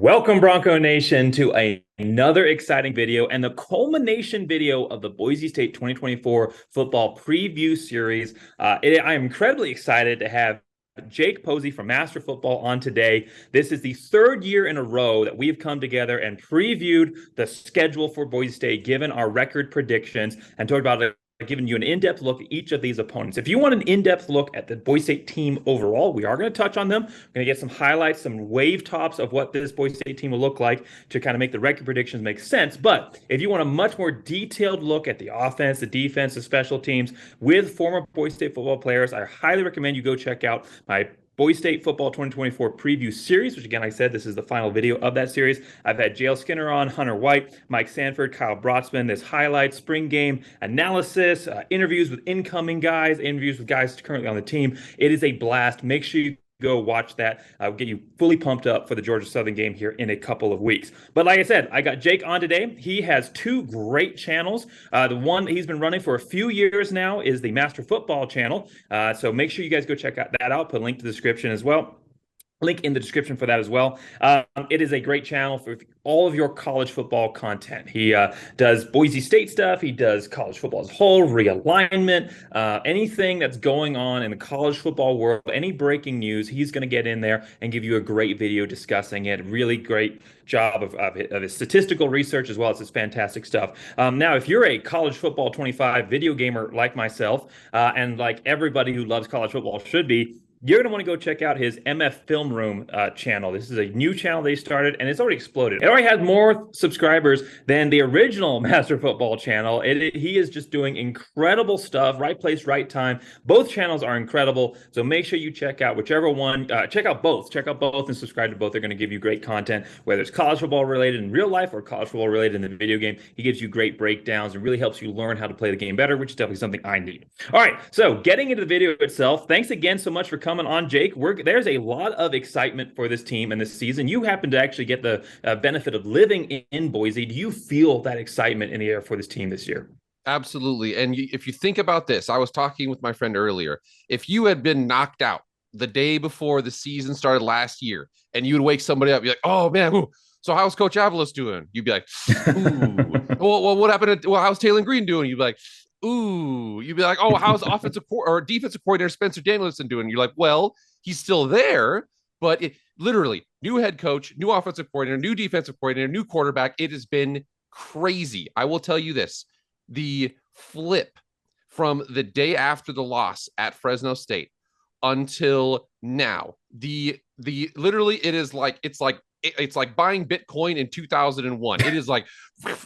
Welcome, Bronco Nation, to another exciting video and the culmination video of the Boise State 2024 football preview series. I am incredibly excited to have Jake Posey from Master Football on today. This is the third year in a row that we've come together and previewed the schedule for Boise State, given our record predictions, and talked about it, giving you an in-depth look at each of these opponents. If you want an in-depth look at the Boise State team overall, we are going to touch on them. We're going to get some highlights, some wave tops of what this Boise State team will look like to kind of make the record predictions make sense. But if you want a much more detailed look at the offense, the defense, the special teams with former Boise State football players, I highly recommend you go check out my Boise State Football 2024 preview series, which again, I said, this is the final video of that series. I've had JL Skinner on, Hunter White, Mike Sanford, Kyle Brotzman. There's highlights, spring game analysis, interviews with incoming guys, interviews with guys currently on the team. It is a blast. Make sure you go watch that. I'll get you fully pumped up for the Georgia Southern game here in a couple of weeks. But like I said, I got Jake on today. He has two great channels. The one he's been running for a few years now is the Master Football channel. So make sure you guys go check that out. Put a link to the description as well. Link in the description for that as well. It is a great channel for all of your college football content. He does Boise State stuff. He does college football as a whole, realignment, anything that's going on in the college football world, any breaking news, he's going to get in there and give you a great video discussing it. Really great job of his statistical research as well as his fantastic stuff. Now, if you're a college football 25 video gamer like myself, and like everybody who loves college football should be, you're going to want to go check out his MF Film Room channel. This is a new channel they started, and it's already exploded. It already has more subscribers than the original Master Football channel. He is just doing incredible stuff, right place, right time. Both channels are incredible, so make sure you check out whichever one. Check out both. Check out both and subscribe to both. They're going to give you great content, whether it's college football related in real life or college football related in the video game. He gives you great breakdowns and really helps you learn how to play the game better, which is definitely something I need. All right, so getting into the video itself, thanks again so much for coming on, Jake. There's a lot of excitement for this team and this season. You happen to actually get the benefit of living in Boise. Do you feel that excitement in the air for this team this year? Absolutely. And if you think about this, I was talking with my friend earlier. If you had been knocked out the day before the season started last year, and you would wake somebody up, you're like, "Oh man, ooh, so how's Coach Avalos doing?" You'd be like, "Ooh, well, what happened? How's Taylor Green doing?" You'd be like, "Ooh," you'd be like, "Oh, how's offensive or defensive coordinator Spencer Danielson doing?" You're like, "Well, he's still there, but literally new head coach, new offensive coordinator, new defensive coordinator, new quarterback. It has been crazy." I will tell you this: the flip from the day after the loss at Fresno State until now, the literally, it's like buying Bitcoin in 2001. It is like,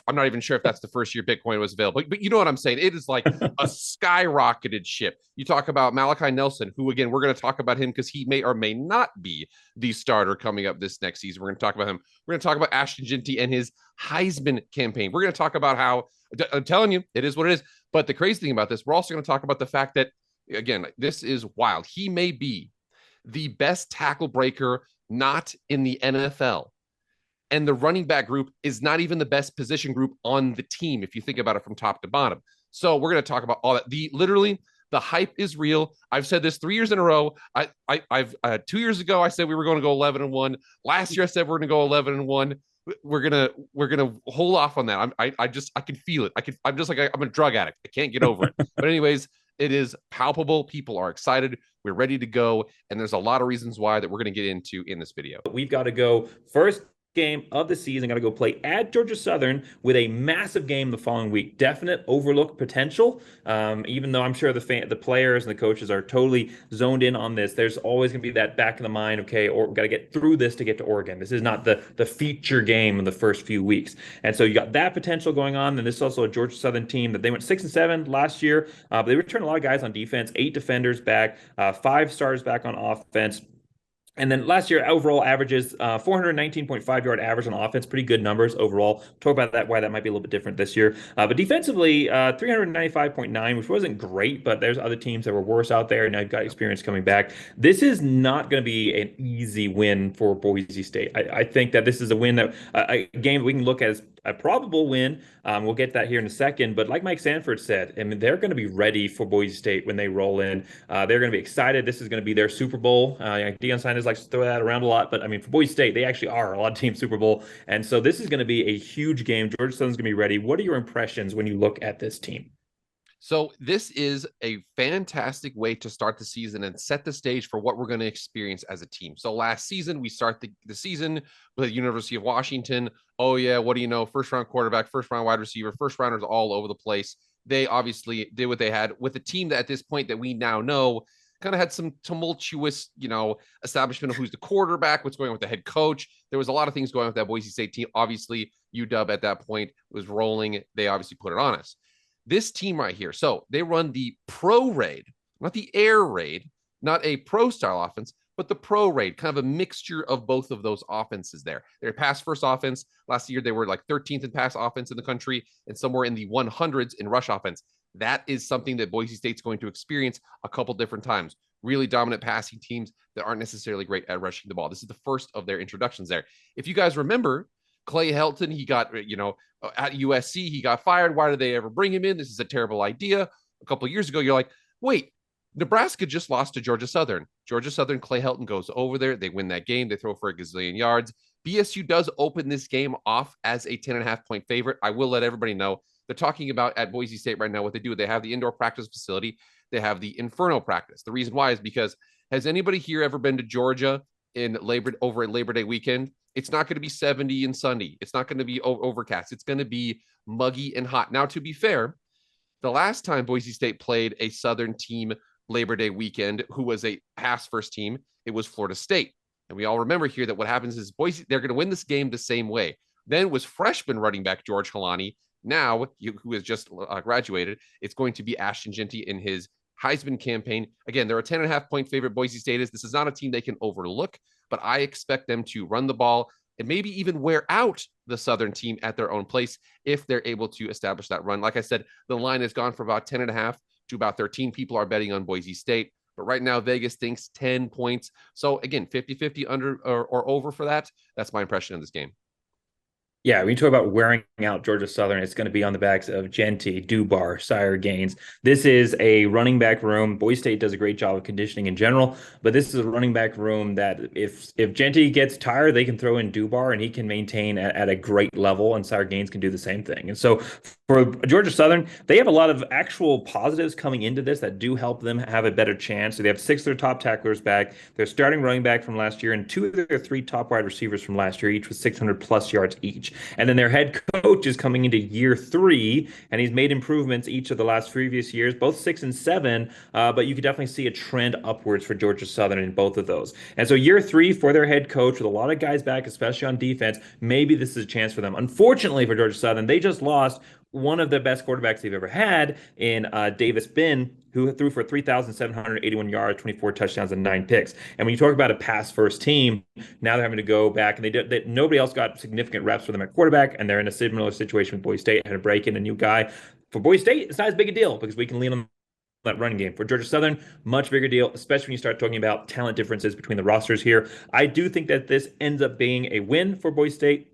I'm not even sure if that's the first year Bitcoin was available, but you know what I'm saying? It is like a skyrocketed ship. You talk about Malachi Nelson, who, again, we're going to talk about him because he may or may not be the starter coming up this next season. We're going to talk about him. We're going to talk about Ashton Jeanty and his Heisman campaign. We're going to talk about how, I'm telling you, it is what it is. But the crazy thing about this, we're also going to talk about the fact that, again, this is wild. He may be the best tackle breaker not in the NFL. And the running back group is not even the best position group on the team, if you think about it from top to bottom. So we're going to talk about all that. The hype is real. I've said this 3 years in a row. I've 2 years ago, I said we were going to go 11-1. Last year, I said we're going to go 11-1. We're gonna hold off on that. I can feel it. I'm just like I'm a drug addict. I can't get over it. But anyways, it is palpable. People are excited. We're ready to go. And there's a lot of reasons why that we're going to get into in this video. We've got to go first game of the season. Got to go play at Georgia Southern with a massive game the following week. Definite overlook potential. Even though I'm sure the players and the coaches are totally zoned in on this, there's always going to be that back in the mind. Okay, or we've got to get through this to get to Oregon. This is not the feature game in the first few weeks, and so you got that potential going on. And this is also a Georgia Southern team that they went 6-7 last year. But they returned a lot of guys on defense. 8 defenders back, 5 starters back on offense. And then last year, overall averages 419.5 yard average on offense. Pretty good numbers overall. Talk about that, why that might be a little bit different this year. But defensively, 395.9, which wasn't great, but there's other teams that were worse out there, and now you've got experience coming back. This is not going to be an easy win for Boise State. I think that this is a win that a game we can look at as a probable win. We'll get that here in a second. But like Mike Sanford said, I mean, they're going to be ready for Boise State when they roll in. They're going to be excited. This is going to be their Super Bowl. Deion Sanders likes to throw that around a lot, but I mean, for Boise State, they actually are a lot of team Super Bowl. And so this is going to be a huge game. Georgia Southern's going to be ready. What are your impressions when you look at this team? So this is a fantastic way to start the season and set the stage for what we're going to experience as a team. So last season, we start the season with the University of Washington. Oh yeah, what do you know? First round quarterback, first round wide receiver, first rounders all over the place. They obviously did what they had with a team that at this point that we now know kind of had some tumultuous, establishment of who's the quarterback, what's going on with the head coach. There was a lot of things going on with that Boise State team. Obviously, UW at that point was rolling. They obviously put it on us. This team right here. So they run the pro raid, not the air raid, not a pro style offense, but the pro raid, kind of a mixture of both of those offenses there. They're a pass first offense. Last year, they were like 13th in pass offense in the country and somewhere in the 100s in rush offense. That is something that Boise State's going to experience a couple different times. Really dominant passing teams that aren't necessarily great at rushing the ball. This is the first of their introductions there. If you guys remember, Clay Helton, he got, at USC, he got fired. Why did they ever bring him in? This is a terrible idea. A couple of years ago, you're like, wait, Nebraska just lost to Georgia Southern. Georgia Southern, Clay Helton goes over there. They win that game. They throw for a gazillion yards. BSU does open this game off as a 10.5-point favorite. I will let everybody know. They're talking about at Boise State right now what they do. They have the indoor practice facility. They have the Inferno practice. The reason why is because has anybody here ever been to Georgia over at Labor Day weekend? It's not going to be 70 and sunny. It's not going to be overcast. It's going to be muggy and hot. Now, to be fair, the last time Boise State played a Southern team Labor Day weekend, who was a pass first team, it was Florida State. And we all remember here that what happens is Boise, they're going to win this game the same way. Then was freshman running back George Halani. Now, who has just graduated, it's going to be Ashton Jeanty in his Heisman campaign. Again, they're a 10.5-point favorite. Boise State is. This is not a team they can overlook, but I expect them to run the ball and maybe even wear out the Southern team at their own place if they're able to establish that run. Like I said, the line has gone from about 10.5 to about 13. People are betting on Boise State, but right now Vegas thinks 10 points. So again, 50-50 under or over for that. That's my impression of this game. Yeah, when you talk about wearing out Georgia Southern, it's going to be on the backs of Jeanty, Dubar, Sire Gaines. This is a running back room. Boise State does a great job of conditioning in general, but this is a running back room that if Jeanty gets tired, they can throw in Dubar and he can maintain at a great level, and Sire Gaines can do the same thing. And so for Georgia Southern, they have a lot of actual positives coming into this that do help them have a better chance. So they have 6 of their top tacklers back. They're starting running back from last year, and 2 of their 3 top wide receivers from last year, each with 600 plus yards each. And then their head coach is coming into year 3, and he's made improvements each of the last previous years, both 6 and 7. But you could definitely see a trend upwards for Georgia Southern in both of those. And so year 3 for their head coach with a lot of guys back, especially on defense, maybe this is a chance for them. Unfortunately for Georgia Southern, they just lost one of the best quarterbacks they've ever had in Davis Bin, who threw for 3,781 yards, 24 touchdowns, and 9 picks. And when you talk about a pass-first team, now they're having to go back, and nobody else got significant reps for them at quarterback, and they're in a similar situation with Boise State, had to break in a new guy. For Boise State, it's not as big a deal because we can lean on that running game. For Georgia Southern, much bigger deal, especially when you start talking about talent differences between the rosters here. I do think that this ends up being a win for Boise State.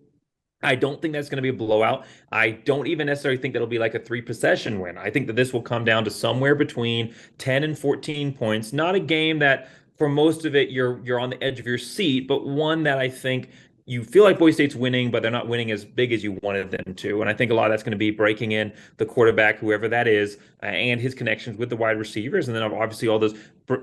I don't think that's going to be a blowout. I don't even necessarily think that'll be like a 3-possession win. I think that this will come down to somewhere between 10 and 14 points. Not a game that for most of it you're on the edge of your seat, but one that I think you feel like Boise State's winning, but they're not winning as big as you wanted them to. And I think a lot of that's going to be breaking in the quarterback, whoever that is, and his connections with the wide receivers. And then obviously all those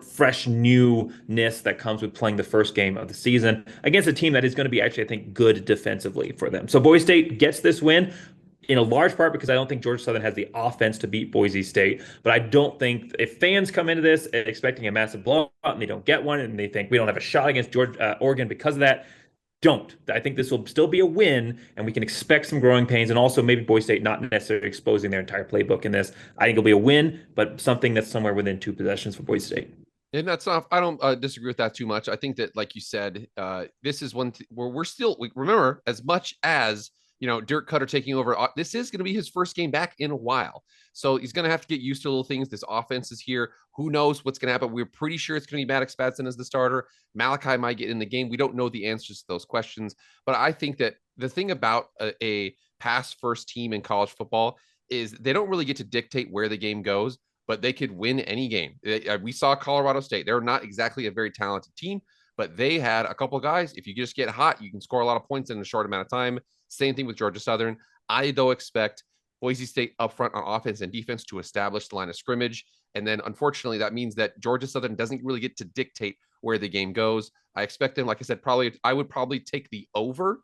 fresh newness that comes with playing the first game of the season against a team that is going to be actually, I think, good defensively for them. So Boise State gets this win in a large part because I don't think Georgia Southern has the offense to beat Boise State. But I don't think if fans come into this expecting a massive blowout and they don't get one and they think we don't have a shot against Oregon because of that, don't. I think this will still be a win, and we can expect some growing pains, and also maybe Boise State not necessarily exposing their entire playbook in this. I think it'll be a win, but something that's somewhere within 2 possessions for Boise State. And that's not, I don't disagree with that too much. I think that, like you said, this is one where we remember, as much as Dirk Cutter taking over. This is going to be his first game back in a while. So he's going to have to get used to little things. This offense is here. Who knows what's going to happen? We're pretty sure it's going to be Maddox Batson as the starter. Malachi might get in the game. We don't know the answers to those questions. But I think that the thing about a pass first team in college football is they don't really get to dictate where the game goes, but they could win any game. We saw Colorado State. They're not exactly a very talented team, but they had a couple of guys. If you just get hot, you can score a lot of points in a short amount of time. Same thing with Georgia Southern. I, though, expect Boise State up front on offense and defense to establish the line of scrimmage. And then, unfortunately, that means that Georgia Southern doesn't really get to dictate where the game goes. I expect them, like I said, I would probably take the over,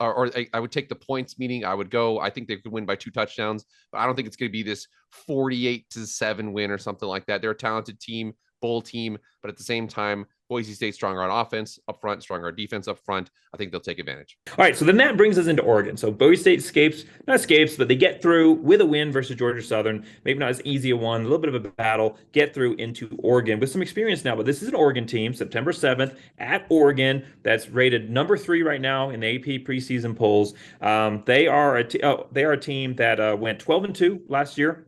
or I would take the points, meaning I think they could win by 2 touchdowns, but I don't think it's going to be this 48-7 win or something like that. They're a talented team, bowl team, but at the same time, Boise State stronger on offense up front, stronger on defense up front. I think they'll take advantage. All right, so then that brings us into Oregon. So Boise State not escapes, but they get through with a win versus Georgia Southern. Maybe not as easy a one, a little bit of a battle, get through into Oregon with some experience now. But this is an Oregon team, September 7th at Oregon, that's rated number 3 right now in the AP preseason polls. They are a team that went 12-2 last year.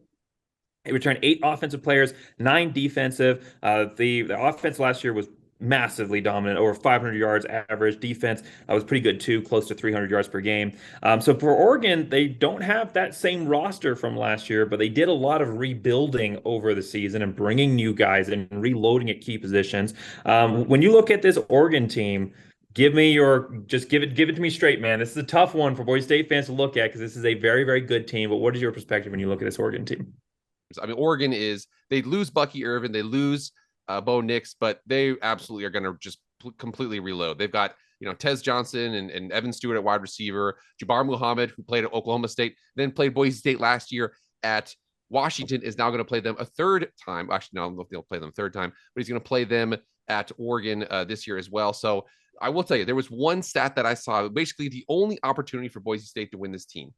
They returned 8 offensive players, 9 defensive. The offense last year was massively dominant, over 500 yards average. Defense was pretty good too, close to 300 yards per game. So for Oregon, they don't have that same roster from last year, but they did a lot of rebuilding over the season and bringing new guys and reloading at key positions. When you look at this Oregon team, give it to me straight, man. This is a tough one for Boise State fans to look at because this is a very, very good team. But what is your perspective when you look at this Oregon team? I mean, Oregon they lose Bucky Irvin, they lose Bo Nix, but they absolutely are going to just completely reload. They've got, Tez Johnson and Evan Stewart at wide receiver, Jabbar Muhammad, who played at Oklahoma State, then played Boise State last year at Washington, is now going to play them a third time. Actually, no, I don't know if they'll play them a third time, but he's going to play them at Oregon this year as well. So I will tell you, there was one stat that I saw, basically the only opportunity for Boise State to win this team.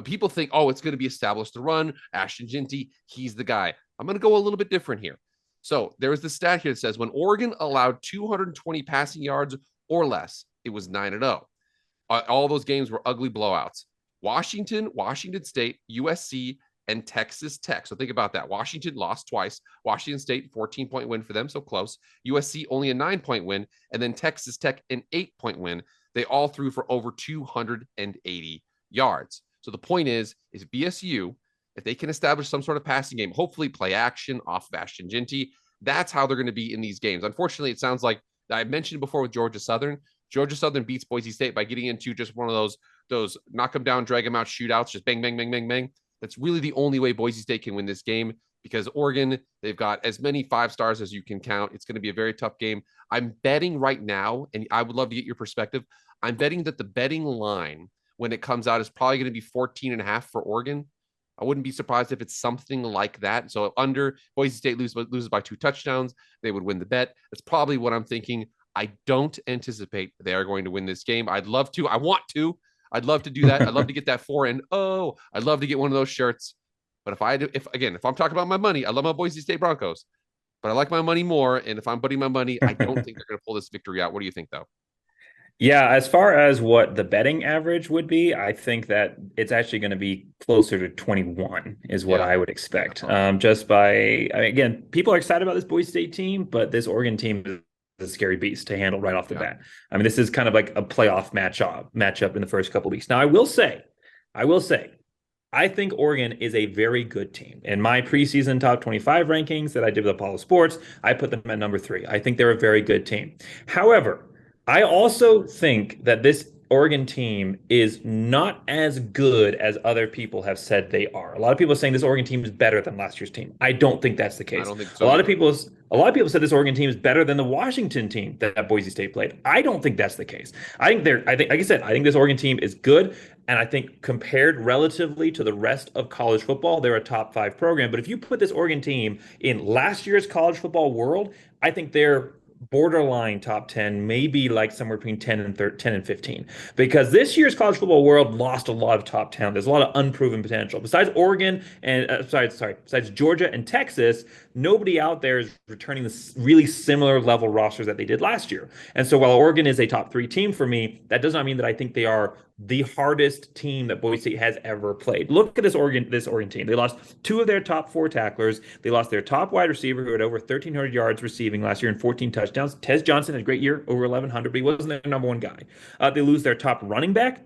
People think, it's going to be established to run. Ashton Jeanty, he's the guy. I'm going to go a little bit different here. So there was the stat here that says when Oregon allowed 220 passing yards or less, it was 9-0. All those games were ugly blowouts. Washington State, USC, and Texas Tech. So think about that. Washington lost twice. Washington State, 14-point win for them, so close. USC, only a 9-point win. And then Texas Tech, an 8-point win. They all threw for over 280 yards. So the point is BSU, if they can establish some sort of passing game, hopefully play action off of Ashton Jeanty, that's how they're going to be in these games. Unfortunately, it sounds like I mentioned before with Georgia Southern. Georgia Southern beats Boise State by getting into just one of those knock them down, drag them out shootouts, just bang, bang, bang, bang, bang. That's really the only way Boise State can win this game because Oregon, they've got as many 5 stars as you can count. It's going to be a very tough game. I'm betting right now, and I would love to get your perspective. I'm betting that the betting line when it comes out is probably going to be 14.5 for Oregon. I wouldn't be surprised if it's something like that. So under Boise State loses by 2 touchdowns, they would win the bet. That's probably what I'm thinking. I don't anticipate they are going to win this game. I'd love to. I want to. I'd love to do that. I'd love to get that 4-0. I'd love to get one of those shirts. But if I'm talking about my money, I love my Boise State Broncos, but I like my money more. And if I'm putting my money, I don't think they're going to pull this victory out. What do you think, though? Yeah, as far as what the betting average would be, I think that it's actually going to be closer to 21 is what I would expect. Again, people are excited about this Boise State team, but this Oregon team is a scary beast to handle right off the bat. I mean, this is kind of like a playoff matchup in the first couple of weeks. Now, I will say, I think Oregon is a very good team. In my preseason top 25 rankings that I did with Apollo Sports, I put them at number 3. I think they're a very good team. However, I also think that this Oregon team is not as good as other people have said they are. A lot of people are saying this Oregon team is better than last year's team. I don't think that's the case. I don't think so. A lot of people said this Oregon team is better than the Washington team that Boise State played. I don't think that's the case. I think like I said, I think this Oregon team is good. And I think compared relatively to the rest of college football, they're a top 5 program. But if you put this Oregon team in last year's college football world, I think they're borderline top 10, maybe like somewhere between 10 and 15, because this year's college football world lost a lot of top talent. There's a lot of unproven potential. Besides Oregon and besides Georgia and Texas, nobody out there is returning this really similar level rosters that they did last year. And so while Oregon is a top 3 team for me, that does not mean that I think they are the hardest team that Boise State has ever played. Look at this Oregon team. They lost two of their top four tacklers. They lost their top wide receiver who had over 1,300 yards receiving last year and 14 touchdowns. Tez Johnson had a great year, over 1,100, but he wasn't their number one guy. They lose their top running back.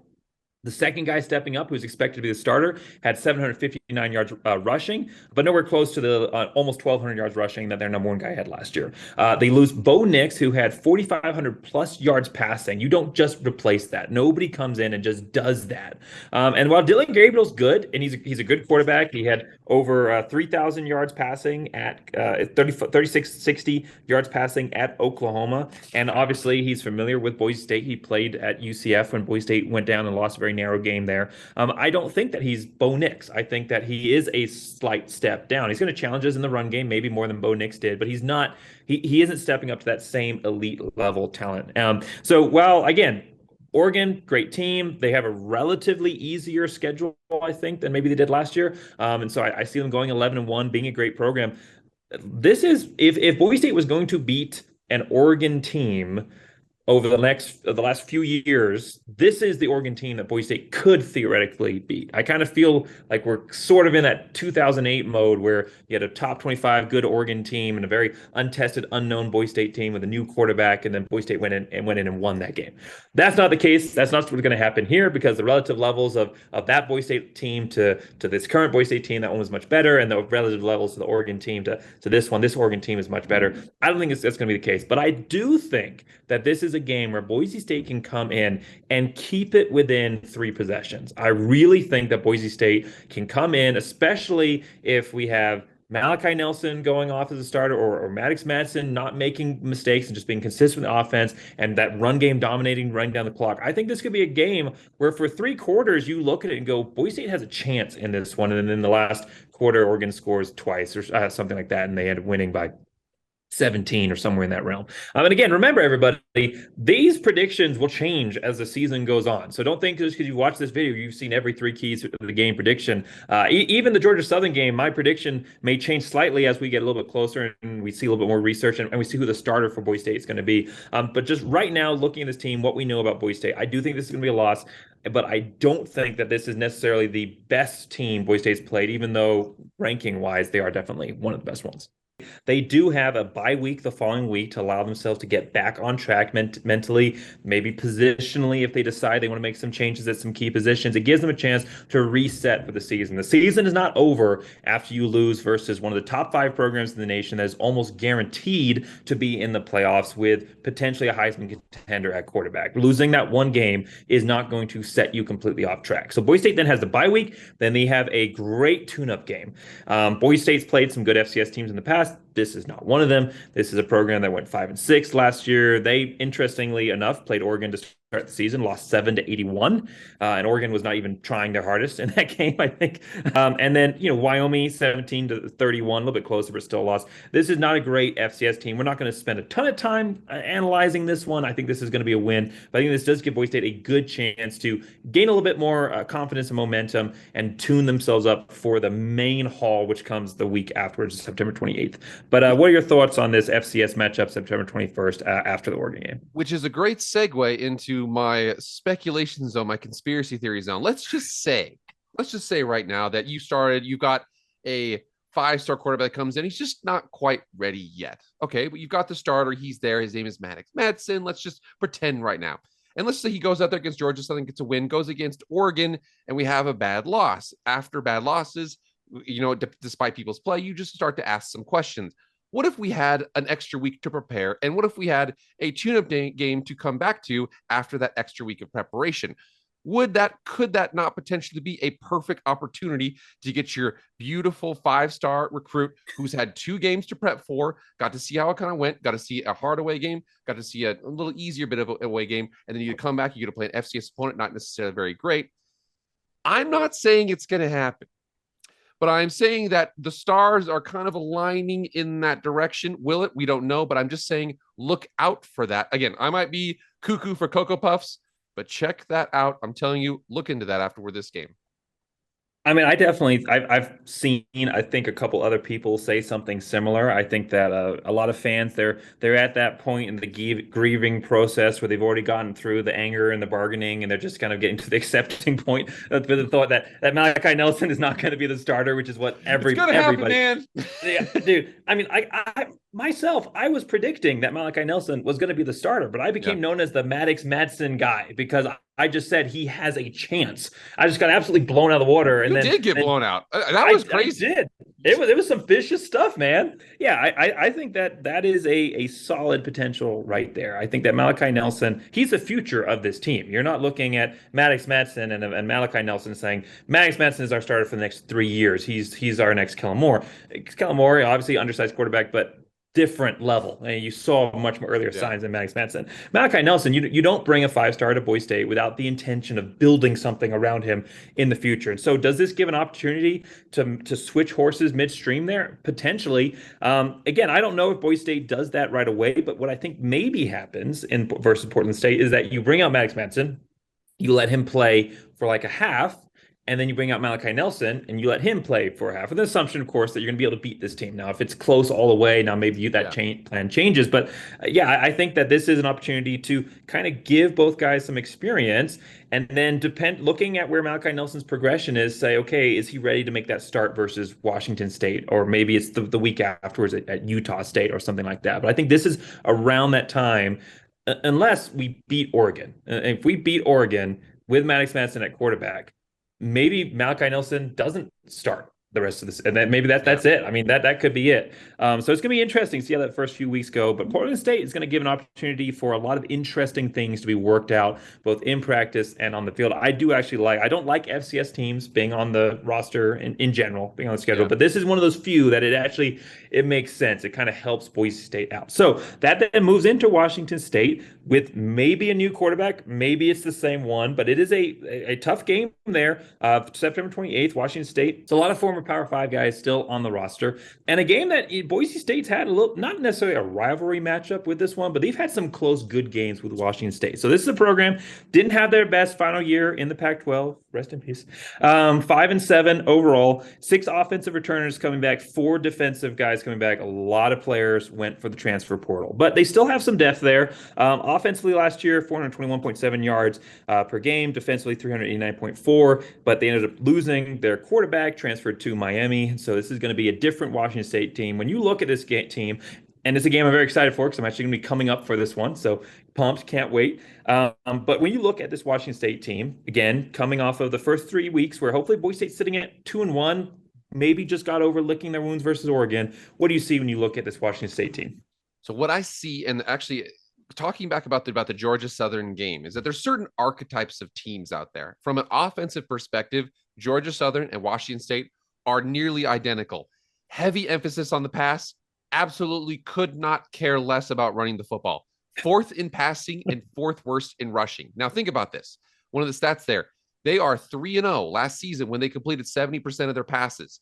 The second guy stepping up, who's expected to be the starter, had 759 yards rushing, but nowhere close to the almost 1,200 yards rushing that their number one guy had last year. They lose Bo Nix, who had 4,500 plus yards passing. You don't just replace that. Nobody comes in and just does that. And while Dylan Gabriel's good, and he's a good quarterback, he had over 3,000 yards passing at 3,660 yards passing at Oklahoma. And obviously, he's familiar with Boise State. He played at UCF when Boise State went down and lost a very narrow game there. I don't think that he's Bo Nix. I think that he is a slight step down. He's going to challenge us in the run game, maybe more than Bo Nix did, but he's not. He isn't stepping up to that same elite level talent. So while again, Oregon, great team. They have a relatively easier schedule, I think, than maybe they did last year. And so I see them going 11-1, being a great program. This is if Boise State was going to beat an Oregon team over the last few years, this is the Oregon team that Boise State could theoretically beat. I kind of feel like we're sort of in that 2008 mode where you had a top 25 good Oregon team and a very untested, unknown Boise State team with a new quarterback, and then Boise State went in and won that game. That's not the case. That's not what's going to happen here, because the relative levels of that Boise State team to this current Boise State team, that one was much better, and the relative levels of the Oregon team to this Oregon team is much better. I don't think that's going to be the case, but I do think that this is a game where Boise State can come in and keep it within 3 possessions. I really think that Boise State can come in, especially if we have Malachi Nelson going off as a starter, or Maddox Madsen not making mistakes and just being consistent with the offense, and that run game dominating, running down the clock. I think this could be a game where for 3 quarters you look at it and go, Boise State has a chance in this one, and then in the last quarter Oregon scores twice or something like that, and they end up winning by 17 or somewhere in that realm. And again, remember everybody, these predictions will change as the season goes on. So don't think just because you watch this video, you've seen every 3 keys of the game prediction. Even the Georgia Southern game, my prediction may change slightly as we get a little bit closer and we see a little bit more research and we see who the starter for Boise State is going to be. But just right now, looking at this team, what we know about Boise State, I do think this is going to be a loss. But I don't think that this is necessarily the best team Boise State's played, even though ranking-wise, they are definitely one of the best ones. They do have a bye week the following week to allow themselves to get back on track mentally, maybe positionally if they decide they want to make some changes at some key positions. It gives them a chance to reset for the season. The season is not over after you lose versus one of the top 5 programs in the nation that is almost guaranteed to be in the playoffs with potentially a Heisman contender at quarterback. Losing that one game is not going to set you completely off track. So Boise State then has the bye week. Then they have a great tune-up game. Boise State's played some good FCS teams in the past. This is not one of them. This is a program that went 5-6 last year. They, interestingly enough, played Oregon to start the season, lost 7-81, and Oregon was not even trying their hardest in that game, I think. And then, Wyoming 17-31, a little bit closer, but still lost. This is not a great FCS team. We're not going to spend a ton of time analyzing this one. I think this is going to be a win, but I think this does give Boise State a good chance to gain a little bit more confidence and momentum and tune themselves up for the main haul, which comes the week afterwards, September 28th. But what are your thoughts on this FCS matchup September 21st after the Oregon game? Which is a great segue into my speculation zone, my conspiracy theory zone. Let's just say right now that you've got a 5-star quarterback that comes in. He's just not quite ready yet. Okay, but you've got the starter. He's there. His name is Maddox Madsen. Let's just pretend right now. And let's say he goes out there against Georgia Southern, gets a win, goes against Oregon, and we have a bad loss. After bad losses, despite people's play, you just start to ask some questions. What if we had an extra week to prepare? And what if we had a tune-up game to come back to after that extra week of preparation? Could that not potentially be a perfect opportunity to get your beautiful 5-star recruit who's had 2 games to prep for, got to see how it kind of went, got to see a hard away game, got to see a little easier bit of a away game, and then you come back, you get to play an FCS opponent, not necessarily very great. I'm not saying it's going to happen, but I'm saying that the stars are kind of aligning in that direction. Will it? We don't know, but I'm just saying look out for that. Again, I might be cuckoo for Cocoa Puffs, but check that out. I'm telling you, look into that after this game. I mean, I've seen, I think a couple other people say something similar. I think that a lot of fans, they're at that point in the grieving process where they've already gotten through the anger and the bargaining, and they're just kind of getting to the accepting point with the thought that Malachi Nelson is not going to be the starter, which is what It's gonna happen, everybody. man. Yeah, dude. I mean, I myself, I was predicting that Malachi Nelson was going to be the starter, but I Yeah, became known as the Maddox Madsen guy because I just said he has a chance. I just got absolutely blown out of the water, and you then did get and blown out. That was I crazy. did. It was some vicious stuff, man. Yeah, I think that is a solid potential right there. I think that Malachi Nelson, he's the future of this team. You're not looking at Maddox Madsen and Malachi Nelson saying Maddox Madsen is our starter for the next 3 years. He's our next Kellen Moore. Kellen Moore, obviously undersized quarterback, but different level. And you saw much more earlier Yeah, signs than Maddox Madsen. Malachi Nelson, you don't bring a 5-star to Boise State without the intention of building something around him in the future. And so, does this give an opportunity to switch horses midstream there? Potentially. Again, I don't know if Boise State does that right away, but what I think maybe happens in versus Portland State is that you bring out Maddox Madsen, you let him play for like a half, and then you bring out Malachi Nelson and you let him play for a half, with the assumption, of course, that you're going to be able to beat this team. Now, if it's close all the way, now maybe yeah, plan changes. But yeah, I think that this is an opportunity to kind of give both guys some experience, and then looking at where Malachi Nelson's progression is, say, okay, is he ready to make that start versus Washington State, or maybe it's the week afterwards at Utah State or something like that. But I think this is around that time, unless we beat Oregon. If we beat Oregon with Maddox Madsen at quarterback, maybe Malachi Nelson doesn't start the rest of this, and then maybe yeah. that's it. I mean, that could be it. So it's gonna be interesting to see how that first few weeks go. But Portland State is gonna give an opportunity for a lot of interesting things to be worked out, both in practice and on the field. I don't like FCS teams being on the roster in general, being on the schedule, Yeah. but this is one of those few that it makes sense. It kind of helps Boise State out. So that then moves into Washington State with maybe a new quarterback. Maybe it's the same one, but it is a tough game there. September 28th, Washington State. It's a lot of former Power Five guys still on the roster, and a game that Boise State's had a little, not necessarily a rivalry matchup with this one, but they've had some close, good games with Washington State. So this is a program didn't have their best final year in the Pac-12. Rest in peace. 5-7 overall. 6 offensive returners coming back. 4 defensive guys coming back. A lot of players went for the transfer portal, but they still have some depth there. Offensively last year, 421.7 yards per game. Defensively, 389.4. But they ended up losing their quarterback, transferred to Miami. So this is going to be a different Washington State team. When you look at this team, and it's a game I'm very excited for because I'm actually going to be coming up for this one. So pumped, can't wait. But when you look at this Washington State team, again, coming off of the first 3 weeks where hopefully Boise State's sitting at 2-1, maybe just got over licking their wounds versus Oregon. What do you see when you look at this Washington State team? So what I see, and actually talking back about the Georgia Southern game, is that there's certain archetypes of teams out there. From an offensive perspective, Georgia Southern and Washington State are nearly identical. Heavy emphasis on the pass, absolutely could not care less about running the football. 4th in passing and 4th worst in rushing. Now think about this. One of the stats there, they are 3-0 last season when they completed 70% of their passes,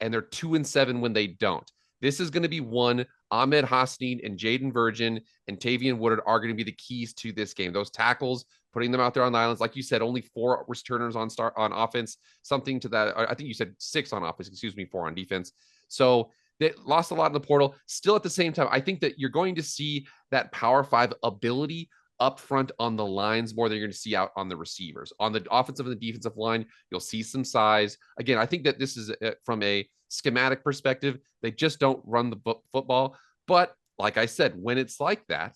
and they're 2-7 when they don't. This is going to be one. Ahmed Hasneen and Jaden Virgin and Tavian Woodard are going to be the keys to this game. Those tackles, putting them out there on the islands. Like you said, only 4 returners on offense, something to that. I think you said 6 on offense, 4 on defense. So they lost a lot in the portal. Still at the same time, I think that you're going to see that Power 5 ability up front on the lines more than you're going to see out on the receivers. On the offensive and the defensive line, you'll see some size. Again, I think that this is from a schematic perspective, they just don't run the football. But like I said, when it's like that,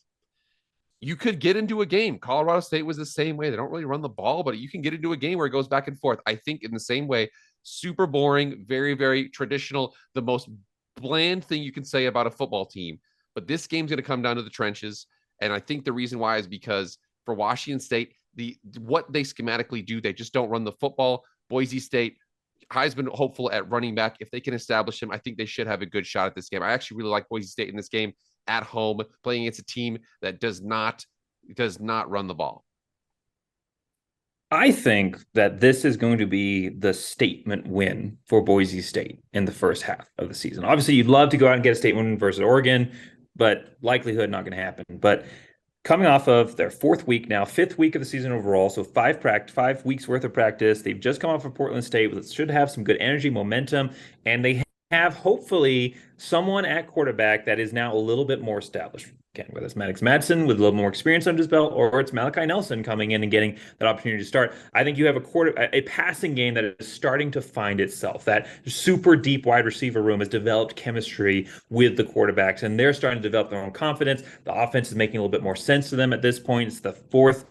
you could get into a game. Colorado State was the same way. They don't really run the ball, but you can get into a game where it goes back and forth. I think in the same way, super boring, very, very traditional, the most bland thing you can say about a football team. But this game's going to come down to the trenches. And I think the reason why is because for Washington State, what they schematically do, they just don't run the football. Boise State, Heisman hopeful at running back. If they can establish him, I think they should have a good shot at this game. I actually really like Boise State in this game at home, playing against a team that does not run the ball. I think that this is going to be the statement win for Boise State in the first half of the season. Obviously, you'd love to go out and get a statement win versus Oregon, but likelihood not going to happen. But coming off of their fourth week now, fifth week of the season overall. So 5 weeks worth of practice. They've just come off of Portland State, which should have some good energy, momentum, and they have hopefully someone at quarterback that is now a little bit more established. Again, whether it's Maddox Madsen with a little more experience under his belt, or it's Malachi Nelson coming in and getting that opportunity to start. I think you have a passing game that is starting to find itself. That super deep wide receiver room has developed chemistry with the quarterbacks, and they're starting to develop their own confidence. The offense is making a little bit more sense to them at this point. It's the fourth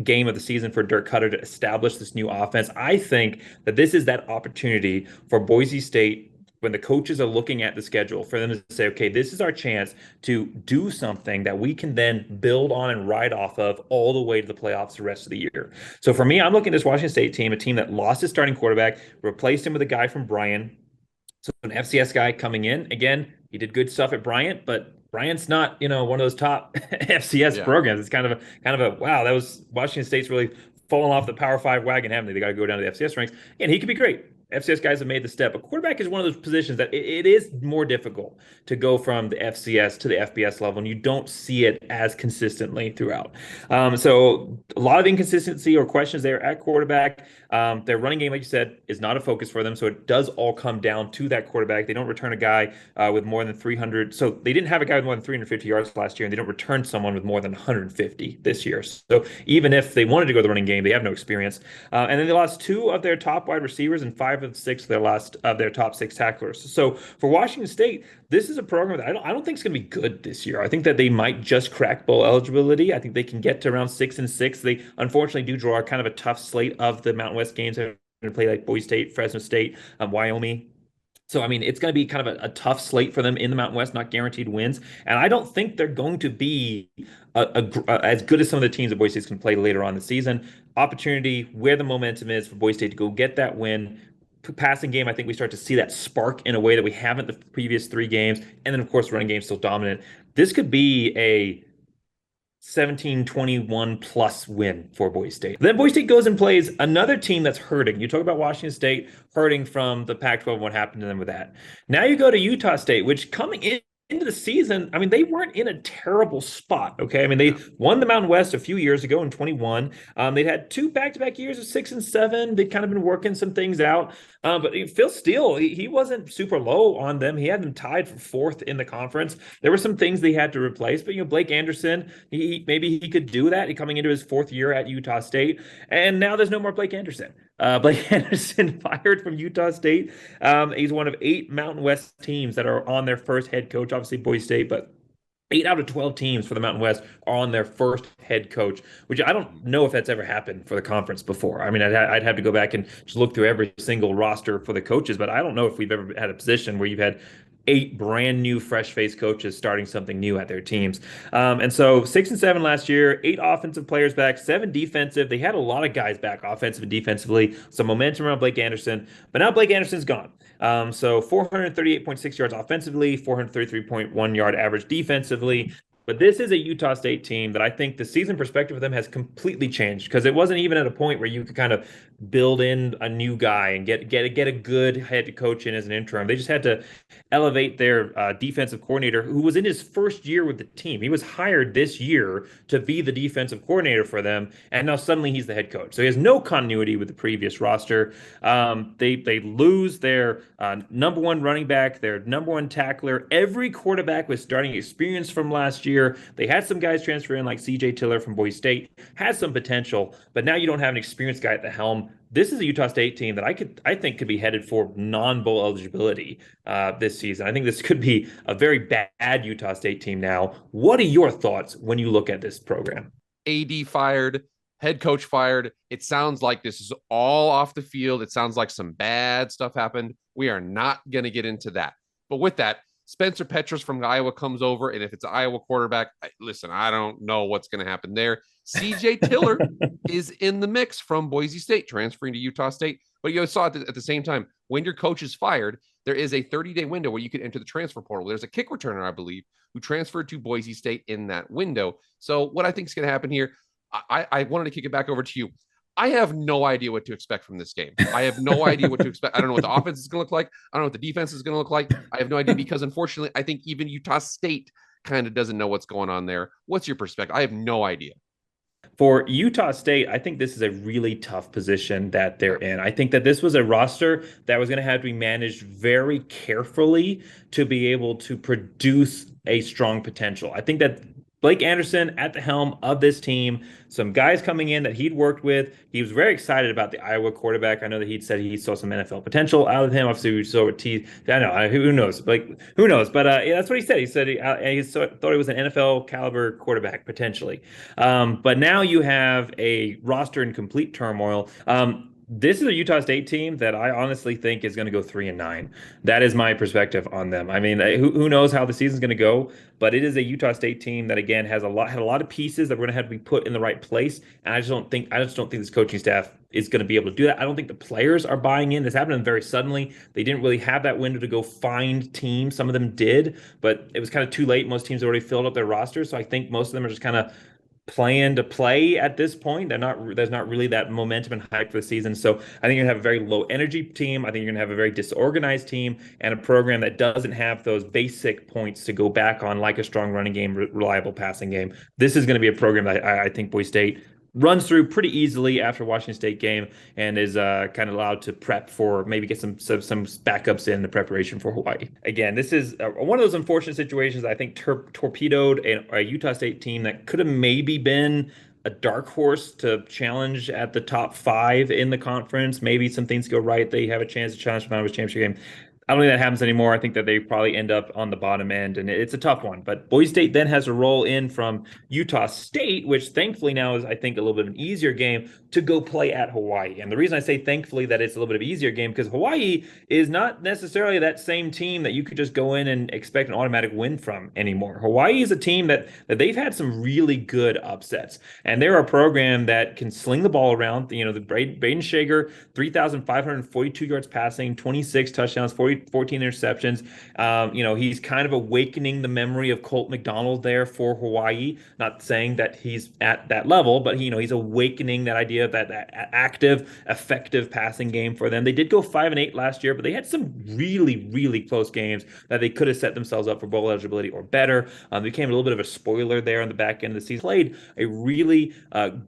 game of the season for Dirk Cutter to establish this new offense. I think that this is that opportunity for Boise State, when the coaches are looking at the schedule, for them to say, okay, this is our chance to do something that we can then build on and ride off of all the way to the playoffs the rest of the year. So for me, I'm looking at this Washington State team, a team that lost its starting quarterback, replaced him with a guy from Bryant. So an FCS guy coming in. Again, he did good stuff at Bryant, but Bryant's not, one of those top FCS programs. It's kind of a wow, that was Washington State's really fallen off the Power 5 wagon, haven't they? They got to go down to the FCS ranks. And he could be great. FCS guys have made the step. But quarterback is one of those positions that it is more difficult to go from the FCS to the FBS level, and you don't see it as consistently throughout. So a lot of inconsistency or questions there at quarterback. Their running game, like you said, is not a focus for them. So it does all come down to that quarterback. They don't return a guy with more than 300. So they didn't have a guy with more than 350 yards last year, and they don't return someone with more than 150 this year. So even if they wanted to go the running game, they have no experience. And then they lost two of their top wide receivers and 5 of 6 of their top 6 tacklers. So for Washington State, this is a program that I don't think is going to be good this year. I think that they might just crack bowl eligibility. I think they can get to around 6-6. They unfortunately do draw kind of a tough slate of the Mountain West games. They're going to play like Boise State, Fresno State, Wyoming. So, I mean, it's going to be kind of a tough slate for them in the Mountain West, not guaranteed wins. And I don't think they're going to be as good as some of the teams that Boise State's can play later on in the season. Opportunity where the momentum is for Boise State to go get that win. Passing game, I think we start to see that spark in a way that we haven't the previous 3 games. And then, of course, running game still dominant. This could be a 17-21 plus win for Boise State. Then Boise State goes and plays another team that's hurting. You talk about Washington State hurting from the Pac-12 and what happened to them with that. Now you go to Utah State, which coming into the season, I mean, they weren't in a terrible spot. Okay. I mean, they won the Mountain West a few years ago in 21. They'd had 2 back-to-back years of 6 and 7. They'd kind of been working some things out. But Phil Steele, he wasn't super low on them. He had them tied for 4th in the conference. There were some things they had to replace, but Blake Anderson, maybe he could do that. He coming into his 4th year at Utah State, and now there's no more Blake Anderson. Blake Anderson fired from Utah State. He's one of 8 Mountain West teams that are on their first head coach. Obviously Boise State, but 8 out of 12 teams for the Mountain West are on their first head coach, which I don't know if that's ever happened for the conference before. I mean, I'd have to go back and just look through every single roster for the coaches, but I don't know if we've ever had a position where you've had 8 brand new fresh-faced coaches starting something new at their teams. And so 6 and 7 last year, 8 offensive players back, 7 defensive. They had a lot of guys back offensive and defensively, some momentum around Blake Anderson, but now Blake Anderson's gone. So 438.6 yards offensively, 433.1 yard average defensively. But this is a Utah State team that I think the season perspective of them has completely changed, because it wasn't even at a point where you could kind of build in a new guy and get a good head coach in as an interim. They just had to elevate their defensive coordinator, who was in his first year with the team. He was hired this year to be the defensive coordinator for them, and now suddenly he's the head coach. So he has no continuity with the previous roster. They lose their number 1 running back, their number 1 tackler. Every quarterback with starting experience from last year. They had some guys transfer in, like CJ Tiller from Boise State, has some potential, but now you don't have an experienced guy at the helm. This is a Utah State team that I think could be headed for non-bowl eligibility this season. I think this could be a very bad Utah State team now. What are your thoughts when you look at this program? AD fired, head coach fired. It sounds like this is all off the field. It sounds like some bad stuff happened. We are not going to get into that. But with that, Spencer Petras from Iowa comes over, and if it's an Iowa quarterback, listen, I don't know what's going to happen there. CJ Tiller is in the mix from Boise State, transferring to Utah State. But you saw at the same time, when your coach is fired, there is a 30-day window where you can enter the transfer portal. There's a kick returner, I believe, who transferred to Boise State in that window. So what I think is going to happen here, I wanted to kick it back over to you. I have no idea what to expect from this game. I have no idea what to expect. I don't know what the offense is going to look like. I don't know what the defense is going to look like. I have no idea, because unfortunately, I think even Utah State kind of doesn't know what's going on there. What's your perspective? I have no idea. For Utah State, I think this is a really tough position that they're in. I think that this was a roster that was going to have to be managed very carefully to be able to produce a strong potential. I think that Blake Anderson at the helm of this team, some guys coming in that he'd worked with. He was very excited about the Iowa quarterback. I know that he'd said he saw some NFL potential out of him. Obviously, we saw T. I know who knows, like who knows, but yeah, that's what he said. He said thought he was an NFL caliber quarterback potentially. But now you have a roster in complete turmoil. This is a Utah State team that I honestly think is going to go 3-9. That is my perspective on them. I mean, who knows how the season's going to go, but it is a Utah State team that again had a lot of pieces that were going to have to be put in the right place. And I just don't think this coaching staff is going to be able to do that. I don't think the players are buying in. This happened very suddenly. They didn't really have that window to go find teams. Some of them did, but it was kind of too late. Most teams already filled up their rosters, so I think most of them are just kind of playing to play at this point. There's not really that momentum and hype for the season. So I think you're gonna have a very low energy team. I think you're gonna have a very disorganized team and a program that doesn't have those basic points to go back on, like a strong running game, reliable passing game. This is gonna be a program that I think Boise State runs through pretty easily after Washington State game and is kind of allowed to prep for maybe get some backups in the preparation for Hawaii. Again, this is one of those unfortunate situations I think torpedoed a Utah State team that could have maybe been a dark horse to challenge at the top 5 in the conference. Maybe some things go right. They have a chance to challenge for the championship game. I don't think that happens anymore. I think that they probably end up on the bottom end, and it's a tough one. But Boise State then has a roll in from Utah State, which thankfully now is, I think, a little bit of an easier game to go play at Hawaii. And the reason I say thankfully that it's a little bit of an easier game, because Hawaii is not necessarily that same team that you could just go in and expect an automatic win from anymore. Hawaii is a team that they've had some really good upsets, and they're a program that can sling the ball around. You know, the Braden Shager, 3,542 yards passing, 26 touchdowns, 14 interceptions. You know, he's kind of awakening the memory of Colt McDonald there for Hawaii. Not saying that he's at that level, but he's awakening that idea of that active, effective passing game for them. They did go 5-8 last year, but they had some really, really close games that they could have set themselves up for bowl eligibility or better. They became a little bit of a spoiler there on the back end of the season. Played a really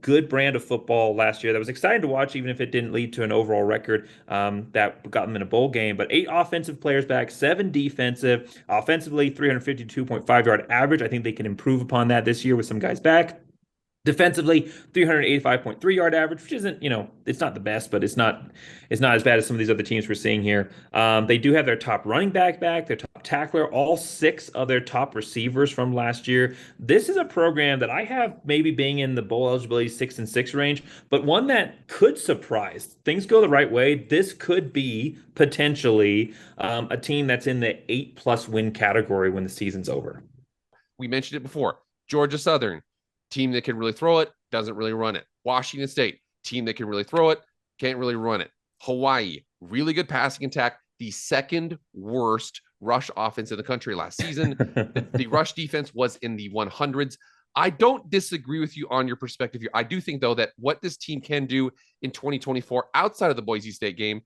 good brand of football last year that was exciting to watch, even if it didn't lead to an overall record that got them in a bowl game. But 8 offensive players back, 7 defensive. Offensively, 352.5 yard average. I think they can improve upon that this year with some guys back. Defensively, 385.3 yard average, which isn't, it's not the best, but it's not as bad as some of these other teams we're seeing here. They do have their top running back, their top tackler, all 6 of their top receivers from last year. This is a program that I have maybe being in the bowl eligibility 6-6 range, but one that could surprise. Things go the right way. This could be potentially a team that's in the 8+ win category when the season's over. We mentioned it before. Georgia Southern, team that can really throw it, doesn't really run it. Washington State, team that can really throw it, can't really run it. Hawaii, really good passing attack, the second worst rush offense in the country last season. The rush defense was in the 100s. I don't disagree with you on your perspective here. I do think, though, that what this team can do in 2024 outside of the Boise State game,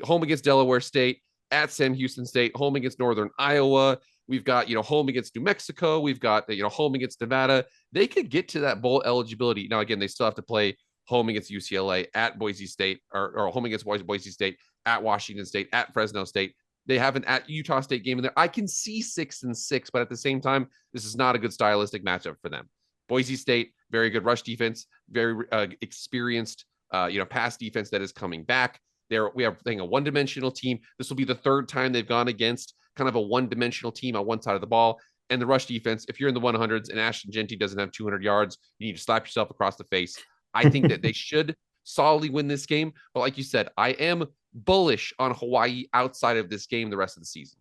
home against Delaware State, at Sam Houston State, home against Northern Iowa, we've got, home against New Mexico. We've got, home against Nevada. They could get to that bowl eligibility. Now, again, they still have to play home against UCLA, at Boise State, or home against Boise State, at Washington State, at Fresno State. They have an at Utah State game in there. I can see 6-6, but at the same time, this is not a good stylistic matchup for them. Boise State, very good rush defense, very experienced, pass defense that is coming back. We have a one-dimensional team. This will be the 3rd time they've gone against kind of a one-dimensional team on one side of the ball. And the rush defense, if you're in the 100s and Ashton Jeanty doesn't have 200 yards, you need to slap yourself across the face. I think that they should solidly win this game. But like you said, I am bullish on Hawaii outside of this game the rest of the season.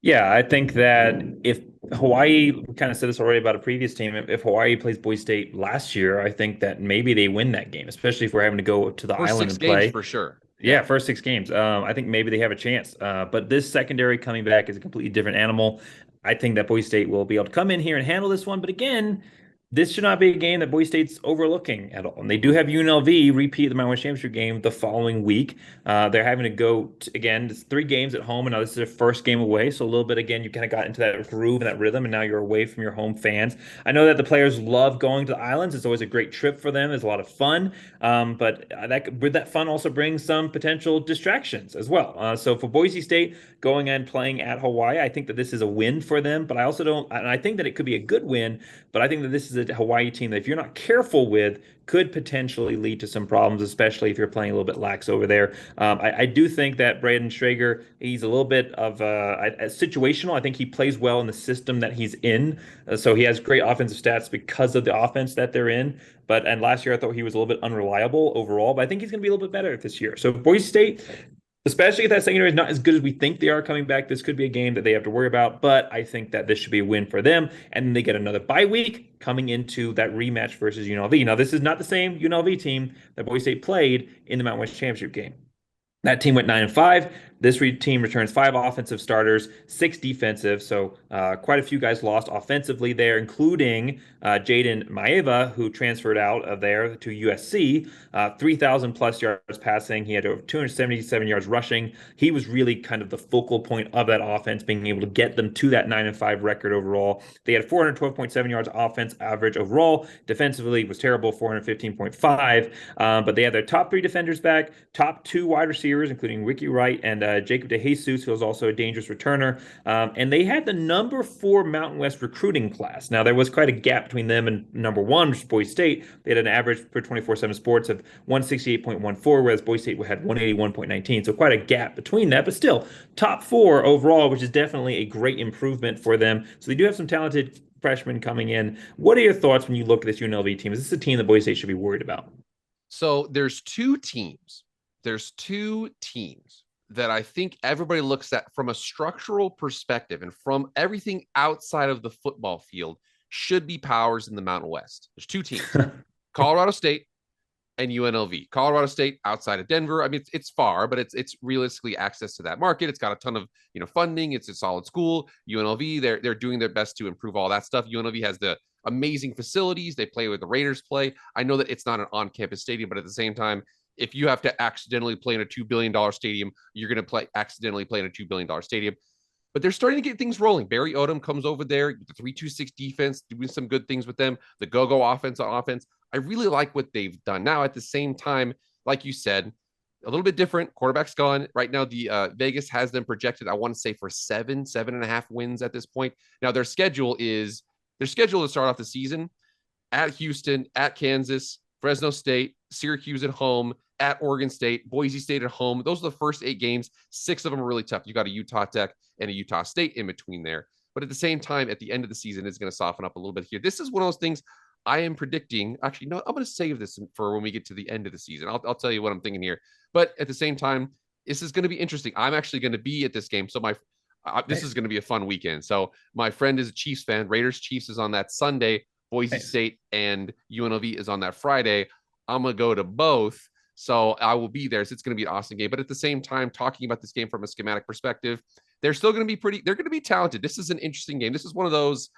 Yeah, I think that if Hawaii, we kind of said this already about a previous team, if Hawaii plays Boise State last year, I think that maybe they win that game, especially if we're having to go to the island and play. For sure. Yeah, first 6 games. I think maybe they have a chance. But this secondary coming back is a completely different animal. I think that Boise State will be able to come in here and handle this one. But again, this should not be a game that Boise State's overlooking at all. And they do have UNLV repeat the Mountain West Championship game the following week. They're having to go again. It's 3 games at home, and now this is their first game away. So a little bit again, you kind of got into that groove and that rhythm, and now you're away from your home fans. I know that the players love going to the islands. It's always a great trip for them. It's a lot of fun, but with that fun also brings some potential distractions as well. So for Boise State going and playing at Hawaii, I think that this is a win for them. But I also don't, and I think that it could be a good win. But I think that this is a Hawaii team that if you're not careful with, could potentially lead to some problems, especially if you're playing a little bit lax over there. I do think that Braden Strager, he's a little bit of a situational. I think he plays well in the system that he's in. So he has great offensive stats because of the offense that they're in. And last year I thought he was a little bit unreliable overall, but I think he's going to be a little bit better this year. So Boise State, especially if that secondary is not as good as we think they are coming back, this could be a game that they have to worry about. But I think that this should be a win for them. And then they get another bye week coming into that rematch versus UNLV. Now, this is not the same UNLV team that Boise State played in the Mountain West Championship game. That team went 9-5. This team returns 5 offensive starters, 6 defensive. So quite a few guys lost offensively there, including Jaden Maeva, who transferred out of there to USC. 3,000 plus yards passing. He had over 277 yards rushing. He was really kind of the focal point of that offense, being able to get them to that 9-5 record overall. They had 412.7 yards offense average overall. Defensively was terrible, 415.5. But they had their top 3 defenders back, top 2 wide receivers, including Ricky Wright and Jacob DeJesus, who was also a dangerous returner. And they had the number 4 Mountain West recruiting class. Now, there was quite a gap between them and number 1, which is Boise State. They had an average per 24/7 Sports of 168.14, whereas Boise State had 181.19. So quite a gap between that, but still top 4 overall, which is definitely a great improvement for them. So they do have some talented freshmen coming in. What are your thoughts when you look at this UNLV team? Is this a team that Boise State should be worried about? So there's two teams. There's 2 teams that I think everybody looks at from a structural perspective and from everything outside of the football field should be powers in the Mountain West. There's 2 teams, Colorado State and UNLV. Colorado State outside of Denver. I mean, it's far, but it's realistically access to that market. It's got a ton of funding. It's a solid school. UNLV, they're doing their best to improve all that stuff. UNLV has the amazing facilities. They play where the Raiders play. I know that it's not an on-campus stadium, but at the same time, if you have to accidentally play in a $2 billion stadium, you're going to accidentally play in a $2 billion stadium. But they're starting to get things rolling. Barry Odom comes over there, the 3-2-6 defense, doing some good things with them. The go-go offense on offense. I really like what they've done. Now, at the same time, like you said, a little bit different. Quarterback's gone. Right now, the Vegas has them projected, I want to say, for 7.5 wins at this point. Now, their schedule to start off the season at Houston, at Kansas, Fresno State, Syracuse at home, at Oregon State, Boise State at home. Those are the first 8 games. 6 of them are really tough. You got a Utah Tech and a Utah State in between there. But at the same time, at the end of the season, it's going to soften up a little bit here. This is one of those things I am predicting. Actually, no, I'm going to save this for when we get to the end of the season. I'll tell you what I'm thinking here. But at the same time, this is going to be interesting. I'm actually going to be at this game. So this is going to be a fun weekend. So my friend is a Chiefs fan. Raiders Chiefs is on that Sunday. Boise State and UNLV is on that Friday. I'm going to go to both. So I will be there. So it's going to be an awesome game. But at the same time, talking about this game from a schematic perspective, they're still going to be they're going to be talented. This is an interesting game. This is one of those,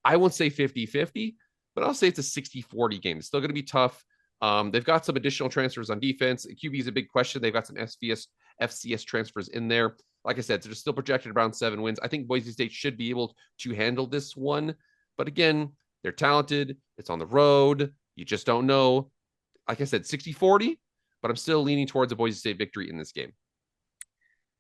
I won't say 50-50, but I'll say it's a 60-40 game. It's still going to be tough. They've got some additional transfers on defense. QB is a big question. They've got some FCS transfers in there. Like I said, they're still projected around 7 wins. I think Boise State should be able to handle this one. But again, they're talented. It's on the road. You just don't know. Like I said, 60-40. But I'm still leaning towards a Boise State victory in this game.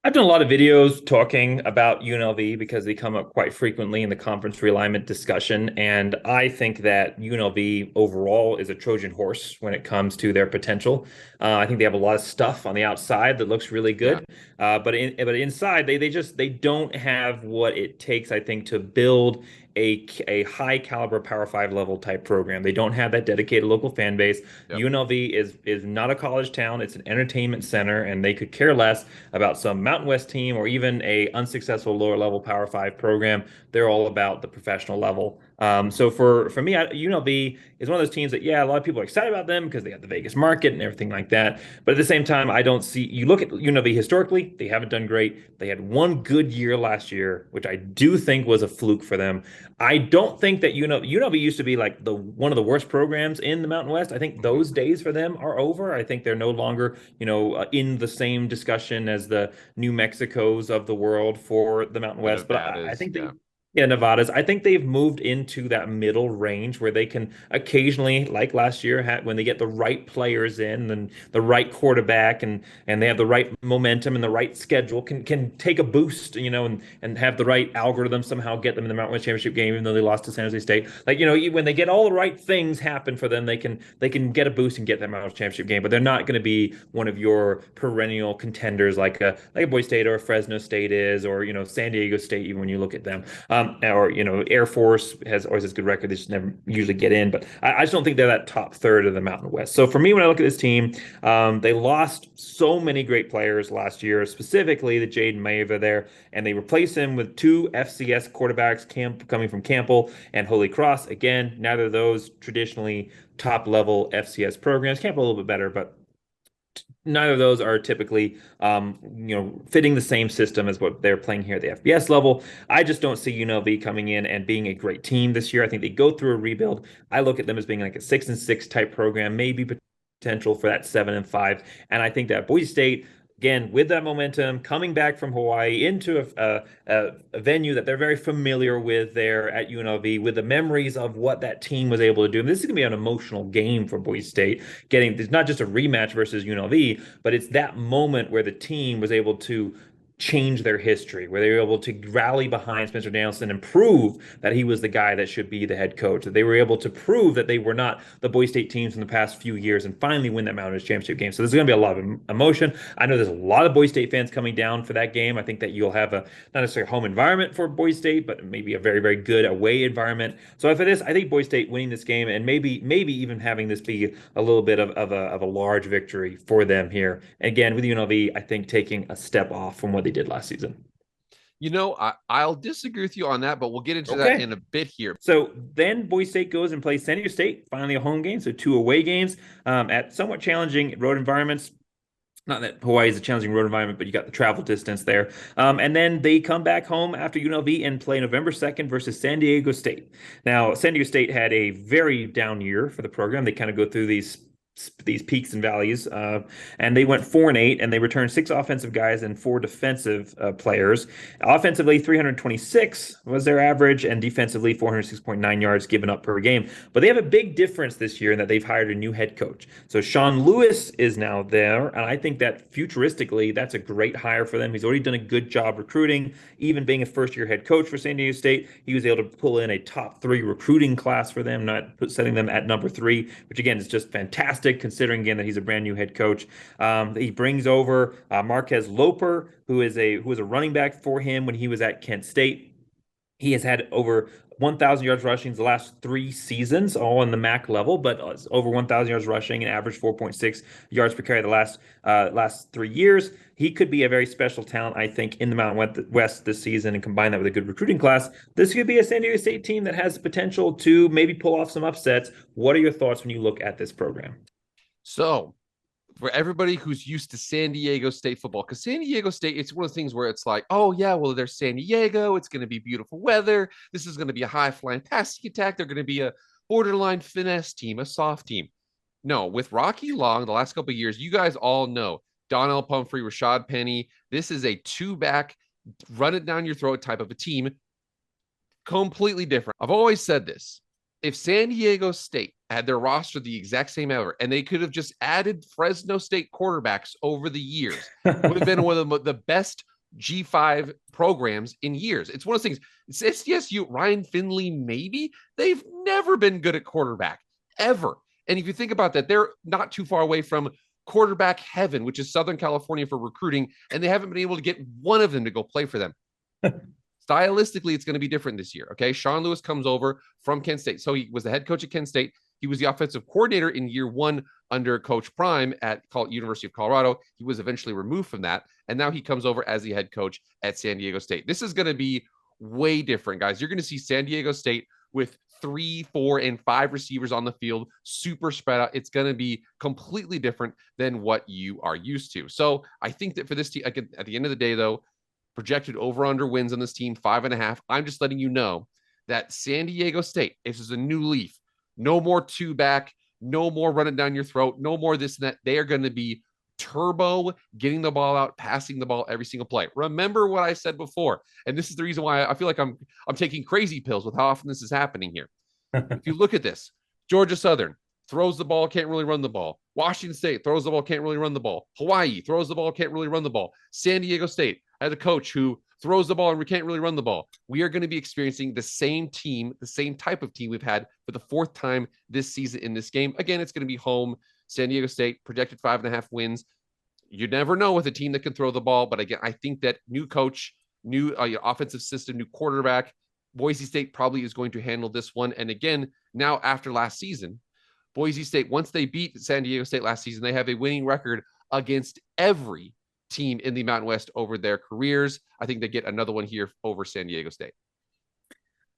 I've done a lot of videos talking about UNLV because they come up quite frequently in the conference realignment discussion. And I think that UNLV overall is a Trojan horse when it comes to their potential. I think they have a lot of stuff on the outside that looks really good. Yeah. But inside, they don't have what it takes, I think, to build a high caliber Power 5 level type program. They don't have that dedicated local fan base. Yep. UNLV is not a college town. It's an entertainment center, and they could care less about some Mountain West team or even a unsuccessful lower level Power 5 program. They're all about the professional level. So for me, UNLV is one of those teams that, yeah, a lot of people are excited about them because they got the Vegas market and everything like that. But at the same time, I don't see, you look at UNLV historically, they haven't done great. They had one good year last year, which I do think was a fluke for them. I don't think that UNLV used to be like the one of the worst programs in the Mountain West. I think Mhm. those days for them are over. I think they're no longer, in the same discussion as the New Mexicos of the world for the Mountain The West. But I Nevadas, think yeah. yeah, Nevada's. I think they've moved into that middle range where they can occasionally, like last year, when they get the right players in and the right quarterback and they have the right momentum and the right schedule, can take a boost, and have the right algorithm somehow get them in the Mountain West Championship game, even though they lost to San Jose State. Like, when they get all the right things happen for them, they can get a boost and get that Mountain West Championship game. But they're not going to be one of your perennial contenders like a Boise State or a Fresno State is, or San Diego State, even when you look at them. Or Air Force has always has a good record. They just never usually get in, but I just don't think they're that top third of the Mountain West. So for me, when I look at this team, they lost so many great players last year, specifically the Jaden Maeva there, and they replaced him with two FCS quarterbacks, coming from Campbell and Holy Cross. Again, neither of those traditionally top level FCS programs. Campbell a little bit better, but neither of those are typically fitting the same system as what they're playing here at the FBS level. I just don't see UNLV coming in and being a great team this year. I think they go through a rebuild. I look at them as being like a 6-6 type program, maybe potential for that 7-5. And I think that Boise State, again, with that momentum, coming back from Hawaii into a venue that they're very familiar with there at UNLV, with the memories of what that team was able to do. And this is going to be an emotional game for Boise State. It's not just a rematch versus UNLV, but it's that moment where the team was able to change their history, where they were able to rally behind Spencer Danielson and prove that he was the guy that should be the head coach, that they were able to prove that they were not the Boise State teams in the past few years and finally win that Mountain West Championship game. So there's going to be a lot of emotion. I know there's a lot of Boise State fans coming down for that game. I think that you'll have a not necessarily home environment for Boise State, but maybe a very, very good away environment. So for this, I think Boise State winning this game and maybe even having this be a little bit of a large victory for them here. Again, with UNLV, I think taking a step off from what they did last season. I'll disagree with you on that, but we'll get into that Okay. in a bit here. So then Boise State goes and plays San Diego State, finally a home game. So two away games at somewhat challenging road environments. Not that Hawaii is a challenging road environment, but you got the travel distance there. And then they come back home after UNLV and play November 2nd versus San Diego State. Now, San Diego State had a very down year for the program. They kind of go through these peaks and valleys, and they went 4-8, and they returned 6 offensive guys and 4 defensive players. Offensively, 326 was their average, and defensively, 406.9 yards given up per game. But they have a big difference this year in that they've hired a new head coach. So Sean Lewis is now there, and I think that futuristically, that's a great hire for them. He's already done a good job recruiting, even being a first-year head coach for San Diego State. He was able to pull in a top 3 recruiting class for them, not setting them at number 3, which again is just fantastic considering again that he's a brand new head coach. He brings over Marquez Loper, who was a running back for him when he was at Kent State. He has had over 1,000 yards rushing the last 3 seasons, all in the MAC level, but over 1,000 yards rushing and average 4.6 yards per carry the last 3 years. He could be a very special talent, I think, in the Mountain West this season, and combine that with a good recruiting class. This could be a San Diego State team that has the potential to maybe pull off some upsets. What are your thoughts when you look at this program? So, for everybody who's used to San Diego State football, because San Diego State, it's one of the things where it's like, oh, yeah, well, there's San Diego. It's going to be beautiful weather. This is going to be a high flying passing attack. They're going to be a borderline finesse team, a soft team. No, with Rocky Long, the last couple of years, you guys all know Donnell Pumphrey, Rashad Penny. This is a 2-back, run it down your throat type of a team. Completely different. I've always said this. If San Diego State had their roster the exact same ever, and they could have just added Fresno State quarterbacks over the years, would have been one of the best G5 programs in years. It's one of those things. It's SDSU, Ryan Finley, maybe. They've never been good at quarterback, ever. And if you think about that, they're not too far away from quarterback heaven, which is Southern California for recruiting, and they haven't been able to get one of them to go play for them. Stylistically, it's going to be different this year. Okay. Sean Lewis comes over from Kent State. So he was the head coach at Kent State. He was the offensive coordinator in year 1 under Coach Prime at University of Colorado. He was eventually removed from that. And now he comes over as the head coach at San Diego State. This is going to be way different, guys. You're going to see San Diego State with 3, 4, and 5 receivers on the field, super spread out. It's going to be completely different than what you are used to. So I think that for this team, again, at the end of the day, though, projected over-under wins on this team, 5.5. I'm just letting you know that San Diego State, this is a new leaf. No more two back, no more running down your throat, no more this and that. They are going to be turbo, getting the ball out, passing the ball every single play. Remember what I said before, and this is the reason why I feel like I'm taking crazy pills with how often this is happening here. If you look at this, Georgia Southern throws the ball, can't really run the ball. Washington State throws the ball, can't really run the ball. Hawaii throws the ball, can't really run the ball. San Diego State has a coach who throws the ball and we can't really run the ball. We are going to be experiencing the same team, the same type of team we've had for the 4th time this season in this game. Again, it's going to be home. San Diego State projected 5.5 wins. You never know with a team that can throw the ball. But again, I think that new coach, new offensive system, new quarterback, Boise State probably is going to handle this one. And again, now after last season, Boise State, once they beat San Diego State last season, they have a winning record against every team in the Mountain West over their careers. I think they get another one here over San Diego State.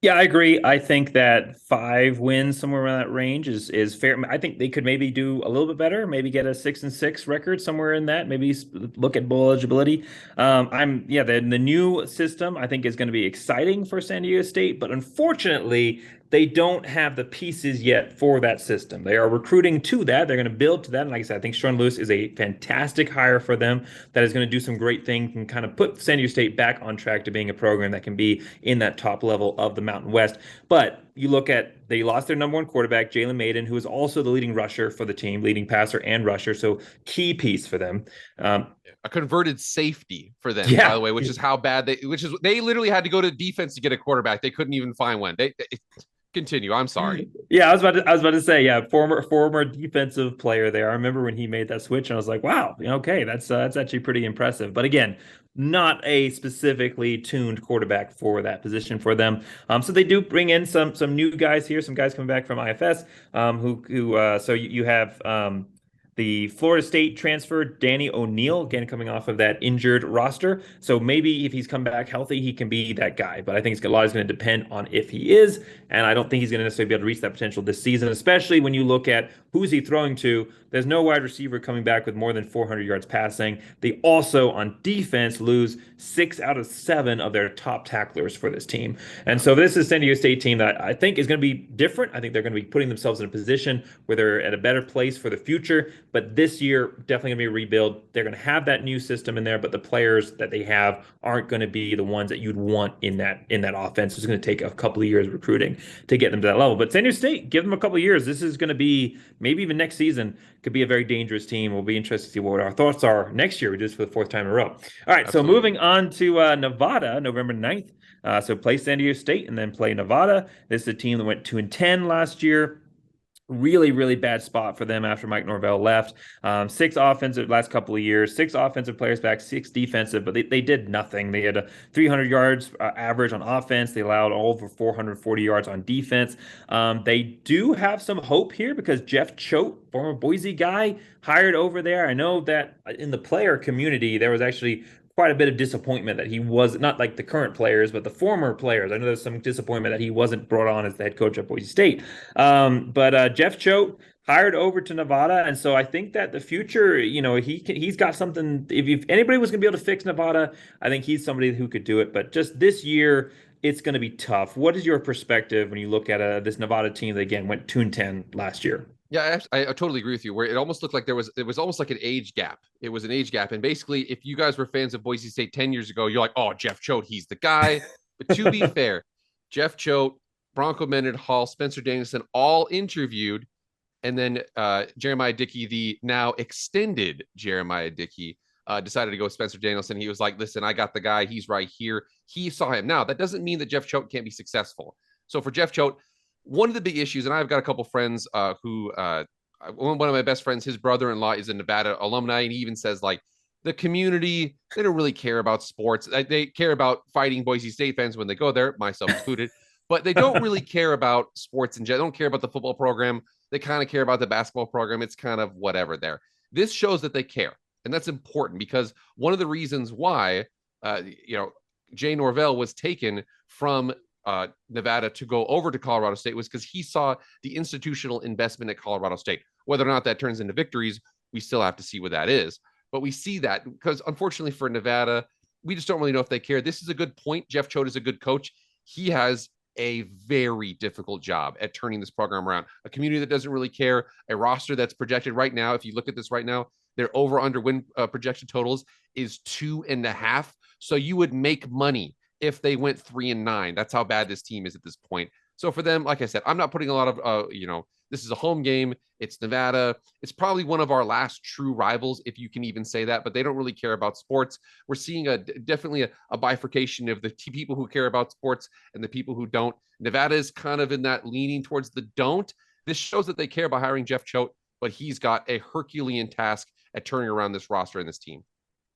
Yeah, I agree. I think that 5 wins somewhere around that range is fair. I think they could maybe do a little bit better, maybe get a 6-6 record somewhere in that. Maybe look at bowl eligibility. The new system I think is going to be exciting for San Diego State, but unfortunately they don't have the pieces yet for that system. They are recruiting to that. They're going to build to that. And like I said, I think Sean Lewis is a fantastic hire for them that is going to do some great things and kind of put San Diego State back on track to being a program that can be in that top level of the Mountain West. But you look at, they lost their number 1 quarterback, Jalen Maiden, who is also the leading rusher for the team, leading passer and rusher. So key piece for them. A converted safety for them, by the way, which is how bad they literally had to go to defense to get a quarterback. They couldn't even find one. Continue. I'm sorry. Yeah, I was about to say, former defensive player there. I remember when he made that switch, and I was like, wow, okay, that's actually pretty impressive. But again, not a specifically tuned quarterback for that position for them. So they do bring in some new guys here, some guys coming back from IFS. So you have the Florida State transfer, Danny O'Neal, again, coming off of that injured roster. So maybe if he's come back healthy, he can be that guy. But I think a lot is going to depend on if he is. And I don't think he's going to necessarily be able to reach that potential this season, especially when you look at who's he throwing to. There's no wide receiver coming back with more than 400 yards passing. They also, on defense, lose 6 out of 7 of their top tacklers for this team. And so this is a San Diego State team that I think is going to be different. I think they're going to be putting themselves in a position where they're at a better place for the future. But this year, definitely going to be a rebuild. They're going to have that new system in there, but the players that they have aren't going to be the ones that you'd want in that offense. It's going to take a couple of years recruiting to get them to that level. But San Diego State, give them a couple of years. This is going to be, maybe even next season, could be a very dangerous team. We'll be interested to see what our thoughts are next year. We do this for the 4th time in a row. All right, Absolutely. So moving on to Nevada, November 9th. So play San Diego State and then play Nevada. This is a team that went 2-10 last year. Really, really bad spot for them after Mike Norvell left. 6 offensive last couple of years, 6 offensive players back, 6 defensive, but they did nothing. They had a 300 yards average on offense. They allowed over 440 yards on defense. They do have some hope here because Jeff Choate, former Boise guy, hired over there. I know that in the player community, there was actually quite a bit of disappointment that he was not like the current players, but the former players. I know there's some disappointment that he wasn't brought on as the head coach at Boise State. But Jeff Choate hired over to Nevada, and so I think that the future, he's got something. If anybody was going to be able to fix Nevada, I think he's somebody who could do it. But just this year, it's going to be tough. What is your perspective when you look at this Nevada team that again went 2-10 last year? Yeah, I totally agree with you. Where it almost looked like it was almost like an age gap. It was an age gap, and basically, if you guys were fans of Boise State 10 years ago, you're like, "Oh, Jeff Choate, he's the guy." But to be fair, Jeff Choate, Bronco Mendenhall, Spencer Danielson, all interviewed, and then Jeremiah Dickey, the now extended Jeremiah Dickey, decided to go with Spencer Danielson. He was like, "Listen, I got the guy. He's right here." He saw him. Now that doesn't mean that Jeff Choate can't be successful. So for Jeff Choate, one of the big issues, and I've got a couple friends who one of my best friends, his brother-in-law is a Nevada alumni, and he even says, like, the community, they don't really care about sports. They care about fighting Boise State fans when they go there, myself included, but they don't really care about sports in general. They don't care about the football program. They kind of care about the basketball program. It's kind of whatever there. This shows that they care, and that's important because one of the reasons why, Jay Norvell was taken from Nevada to go over to Colorado State was because he saw the institutional investment at Colorado State. Whether or not that turns into victories, we still have to see what that is. But we see that because unfortunately for Nevada, we just don't really know if they care. This is a good point. Jeff Choate is a good coach. He has a very difficult job at turning this program around. A community that doesn't really care, a roster that's projected right now. If you look at this right now, their over under win projection totals is 2.5. So you would make money if they went 3-9. That's how bad this team is at this point. So for them, like I said, I'm not putting a lot of, this is a home game. It's Nevada. It's probably one of our last true rivals, if you can even say that, but they don't really care about sports. We're seeing definitely a bifurcation of the people who care about sports and the people who don't. Nevada is kind of in that leaning towards the don't. This shows that they care about hiring Jeff Choate, but he's got a Herculean task at turning around this roster and this team.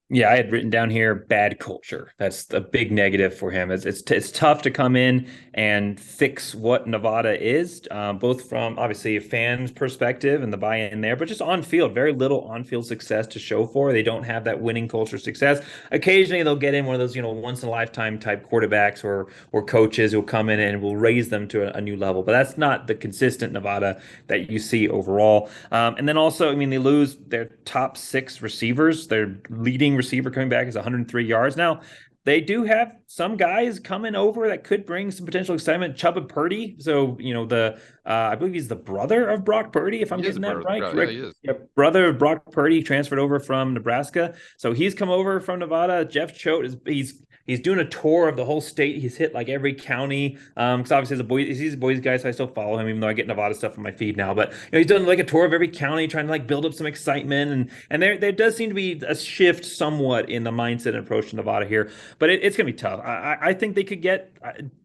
Yeah, I had written down here bad culture. That's a big negative for him. It's tough to come in and fix what Nevada is, both from obviously a fan's perspective and the buy-in there, but just on field, very little on-field success to show for. They don't have that winning culture success. Occasionally, they'll get in one of those once in a lifetime type quarterbacks or coaches who'll come in and will raise them to a new level. But that's not the consistent Nevada that you see overall. And then also, I mean, they lose their top 6 receivers. Their leading receiver coming back is 103 yards. Now, they do have some guys coming over that could bring some potential excitement. Chuba Purdy. So, I believe he's the brother of Brock Purdy, if I'm getting that right. Yeah, he is. Yeah, brother of Brock Purdy transferred over from Nebraska. So he's come over from Nevada. Jeff Choate he's doing a tour of the whole state. He's hit like every county. Because obviously he's a Boise guy, so I still follow him, even though I get Nevada stuff on my feed now. But he's done like a tour of every county, trying to like build up some excitement. And there does seem to be a shift somewhat in the mindset and approach to Nevada here. But it's gonna be tough. I think they could get,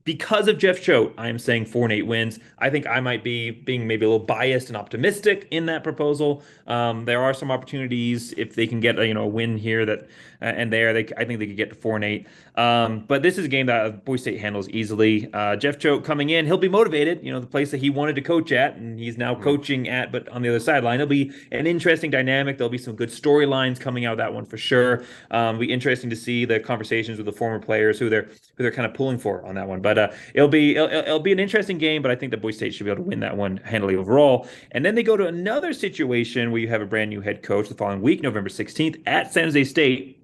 because of Jeff Choate, I am saying 4-8 wins. I think I might be being maybe a little biased and optimistic in that proposal. There are some opportunities if they can get a win here that and there. I think they could get to 4-8. But this is a game that Boise State handles easily. Jeff Choate coming in, he'll be motivated. The place that he wanted to coach at, and he's now coaching at, but on the other sideline. It'll be an interesting dynamic. There'll be some good storylines coming out of that one for sure. It'll be interesting to see the conversations with the former players who they're kind of pulling for on that one. But it'll be an interesting game. But I think that Boise State should be able to win that one handily overall. And then they go to another situation where you have a brand new head coach the following week, November 16th, at San Jose State.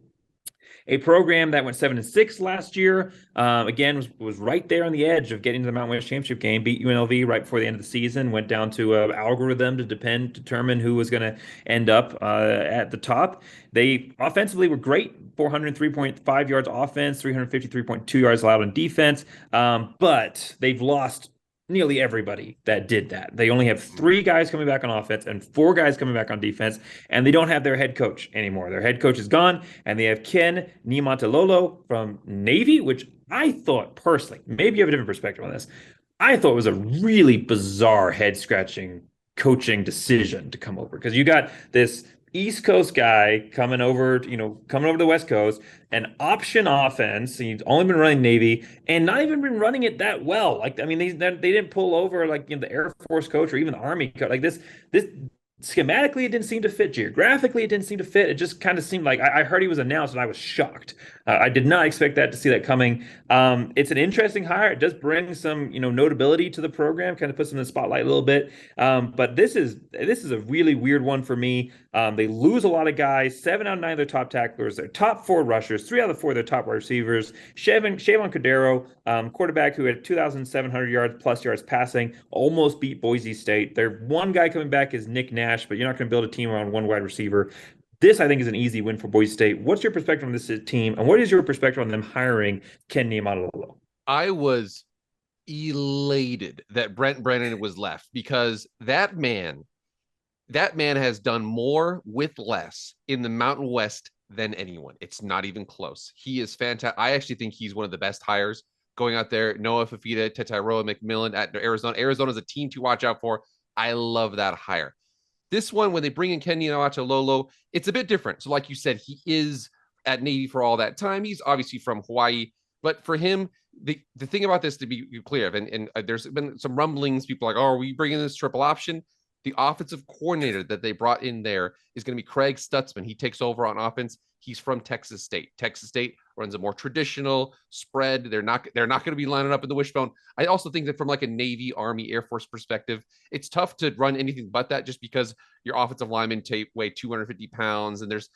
A program that went 7-6 last year, again, was right there on the edge of getting to the Mountain West Championship game, beat UNLV right before the end of the season, went down to an algorithm to determine who was going to end up at the top. They offensively were great, 403.5 yards offense, 353.2 yards allowed on defense, but they've lost nearly everybody that did that. They only have 3 guys coming back on offense and 4 guys coming back on defense, and they don't have their head coach anymore. Their head coach is gone, and they have Ken Niumatalolo from Navy, which I thought personally, maybe you have a different perspective on this, I thought was a really bizarre head-scratching coaching decision to come over, because you got this East Coast guy coming over to the West Coast, an option offense. He's only been running Navy and not even been running it that well. Like, I mean, they didn't pull over like the Air Force coach or even the Army coach. Like this schematically, it didn't seem to fit. Geographically, it didn't seem to fit. It just kind of seemed like I heard he was announced and I was shocked. I did not expect to see that coming. It's an interesting hire. It does bring some, notability to the program, kind of puts them in the spotlight a little bit. But this is a really weird one for me. They lose a lot of guys. 7 out of 9 of their top tacklers, their top 4 rushers, 3 out of 4 of their top wide receivers. Shavon Cordero, quarterback who had 2,700 yards passing, almost beat Boise State. Their one guy coming back is Nick Nash, but you're not going to build a team around one wide receiver. This, I think, is an easy win for Boise State. What's your perspective on this team, and what is your perspective on them hiring Ken Niumatalolo? I was elated that Brent Brennan was left, because that man has done more with less in the Mountain West than anyone. It's not even close. He is fantastic. I actually think he's one of the best hires going out there. Noah Fafita, Tetairoa McMillan at Arizona. Arizona is a team to watch out for. I love that hire. This one, when they bring in Ken Niumatalolo, it's a bit different. So like you said, he is at Navy for all that time. He's obviously from Hawaii. But for him, the thing about this, to be clear, and there's been some rumblings, people are like, oh, are we bringing this triple option? The offensive coordinator that they brought in there is going to be Craig Stutzman. He takes over on offense. He's from Texas State. Texas State runs a more traditional spread. They're not going to be lining up in the wishbone. I also think that from like a Navy, Army, Air Force perspective, it's tough to run anything but that, just because your offensive linemen weigh 250 pounds, and there's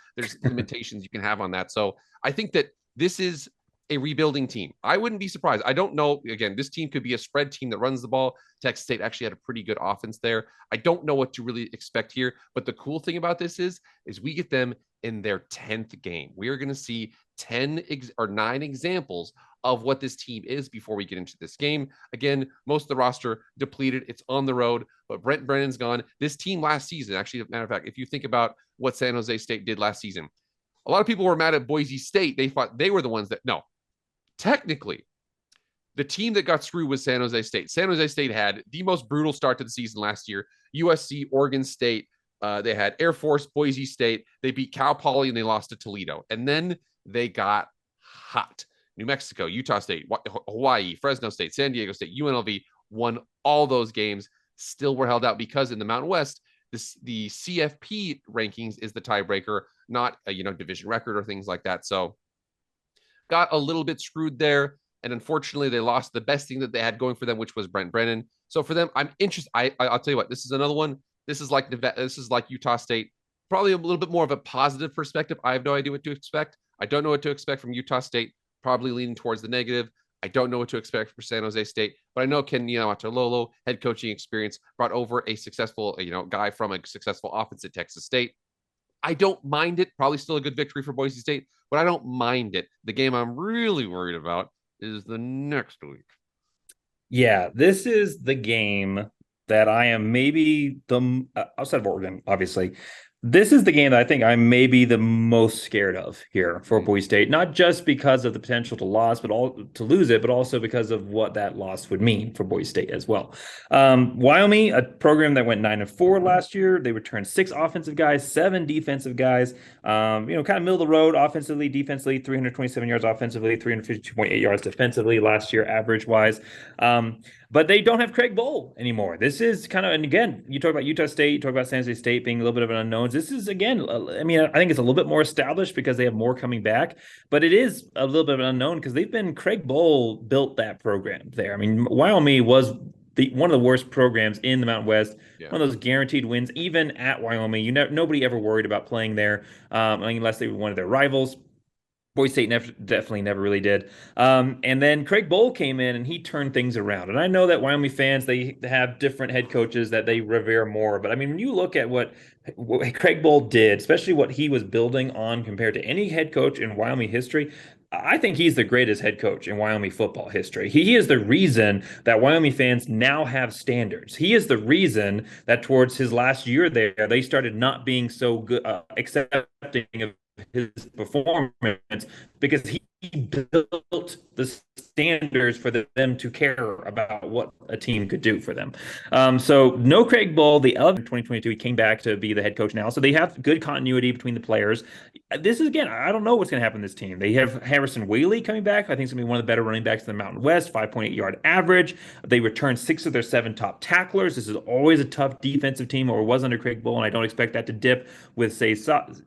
limitations you can have on that. So I think that this is a rebuilding team. I wouldn't be surprised. I don't know. Again, this team could be a spread team that runs the ball. Texas State actually had a pretty good offense there. I don't know what to really expect here, but the cool thing about this is we get them in their 10th game. We are going to see 9 examples of what this team is before we get into this game. Again, most of the roster depleted. It's on the road, but Brent Brennan's gone. This team last season, actually, as a matter of fact, if you think about what San Jose State did last season, a lot of people were mad at Boise State. They thought they were the ones that, no, technically, the team that got screwed was San Jose State. San Jose State had the most brutal start to the season last year. USC, Oregon State, they had Air Force, Boise State. They beat Cal Poly and they lost to Toledo. And then they got hot. New Mexico, Utah State, Hawaii, Fresno State, San Diego State, UNLV won all those games. Still were held out because in the Mountain West, the CFP rankings is the tiebreaker, not a division record or things like that. So got a little bit screwed there. And unfortunately, they lost the best thing that they had going for them, which was Brent Brennan. So for them, I'm interested. I'll tell you what, this is another one. This is like Utah State, probably a little bit more of a positive perspective. I have no idea what to expect. I don't know what to expect from Utah State, probably leaning towards the negative. I don't know what to expect for San Jose State, but I know Ken Niumatalolo, head coaching experience, brought over a successful, guy from a successful offense at Texas State. I don't mind it. Probably still a good victory for Boise State, but I don't mind it. The game I'm really worried about is the next week. Yeah, this is the game that I am maybe the outside of Oregon, obviously. This is the game that I think I'm maybe the most scared of here for Boise State, not just because of the potential to lose it, but also because of what that loss would mean for Boise State as well. Wyoming, a program that went 9-4 last year, they returned 6 offensive guys, 7 defensive guys. Kind of middle of the road offensively, defensively, 327 yards offensively, 352.8 yards defensively last year, average wise. But they don't have Craig Bohl anymore. This is kind of, and again, you talk about Utah State, you talk about San Jose State being a little bit of an unknown. This is, again, I mean, I think it's a little bit more established because they have more coming back, but it is a little bit of an unknown because Craig Bohl built that program there. I mean, Wyoming was one of the worst programs in the Mountain West. Yeah. One of those guaranteed wins, even at Wyoming. Nobody ever worried about playing there unless they were one of their rivals. Boise State definitely never really did. And then Craig Bohl came in and he turned things around. And I know that Wyoming fans, they have different head coaches that they revere more. But I mean, when you look at what Craig Bohl did, especially what he was building on compared to any head coach in Wyoming history, I think he's the greatest head coach in Wyoming football history. He is the reason that Wyoming fans now have standards. He is the reason that towards his last year there, they started not being so good, accepting of his performance, because he built the standards for them to care about what a team could do for them. So no Craig Bohl. The other 2022, he came back to be the head coach now. So they have good continuity between the players. This is, again, I don't know what's going to happen in this team. They have Harrison Whaley coming back. I think it's going to be one of the better running backs in the Mountain West, 5.8 yard average. They returned 6 of their 7 top tacklers. This is always a tough defensive team, or was under Craig Bohl, and I don't expect that to dip with, say,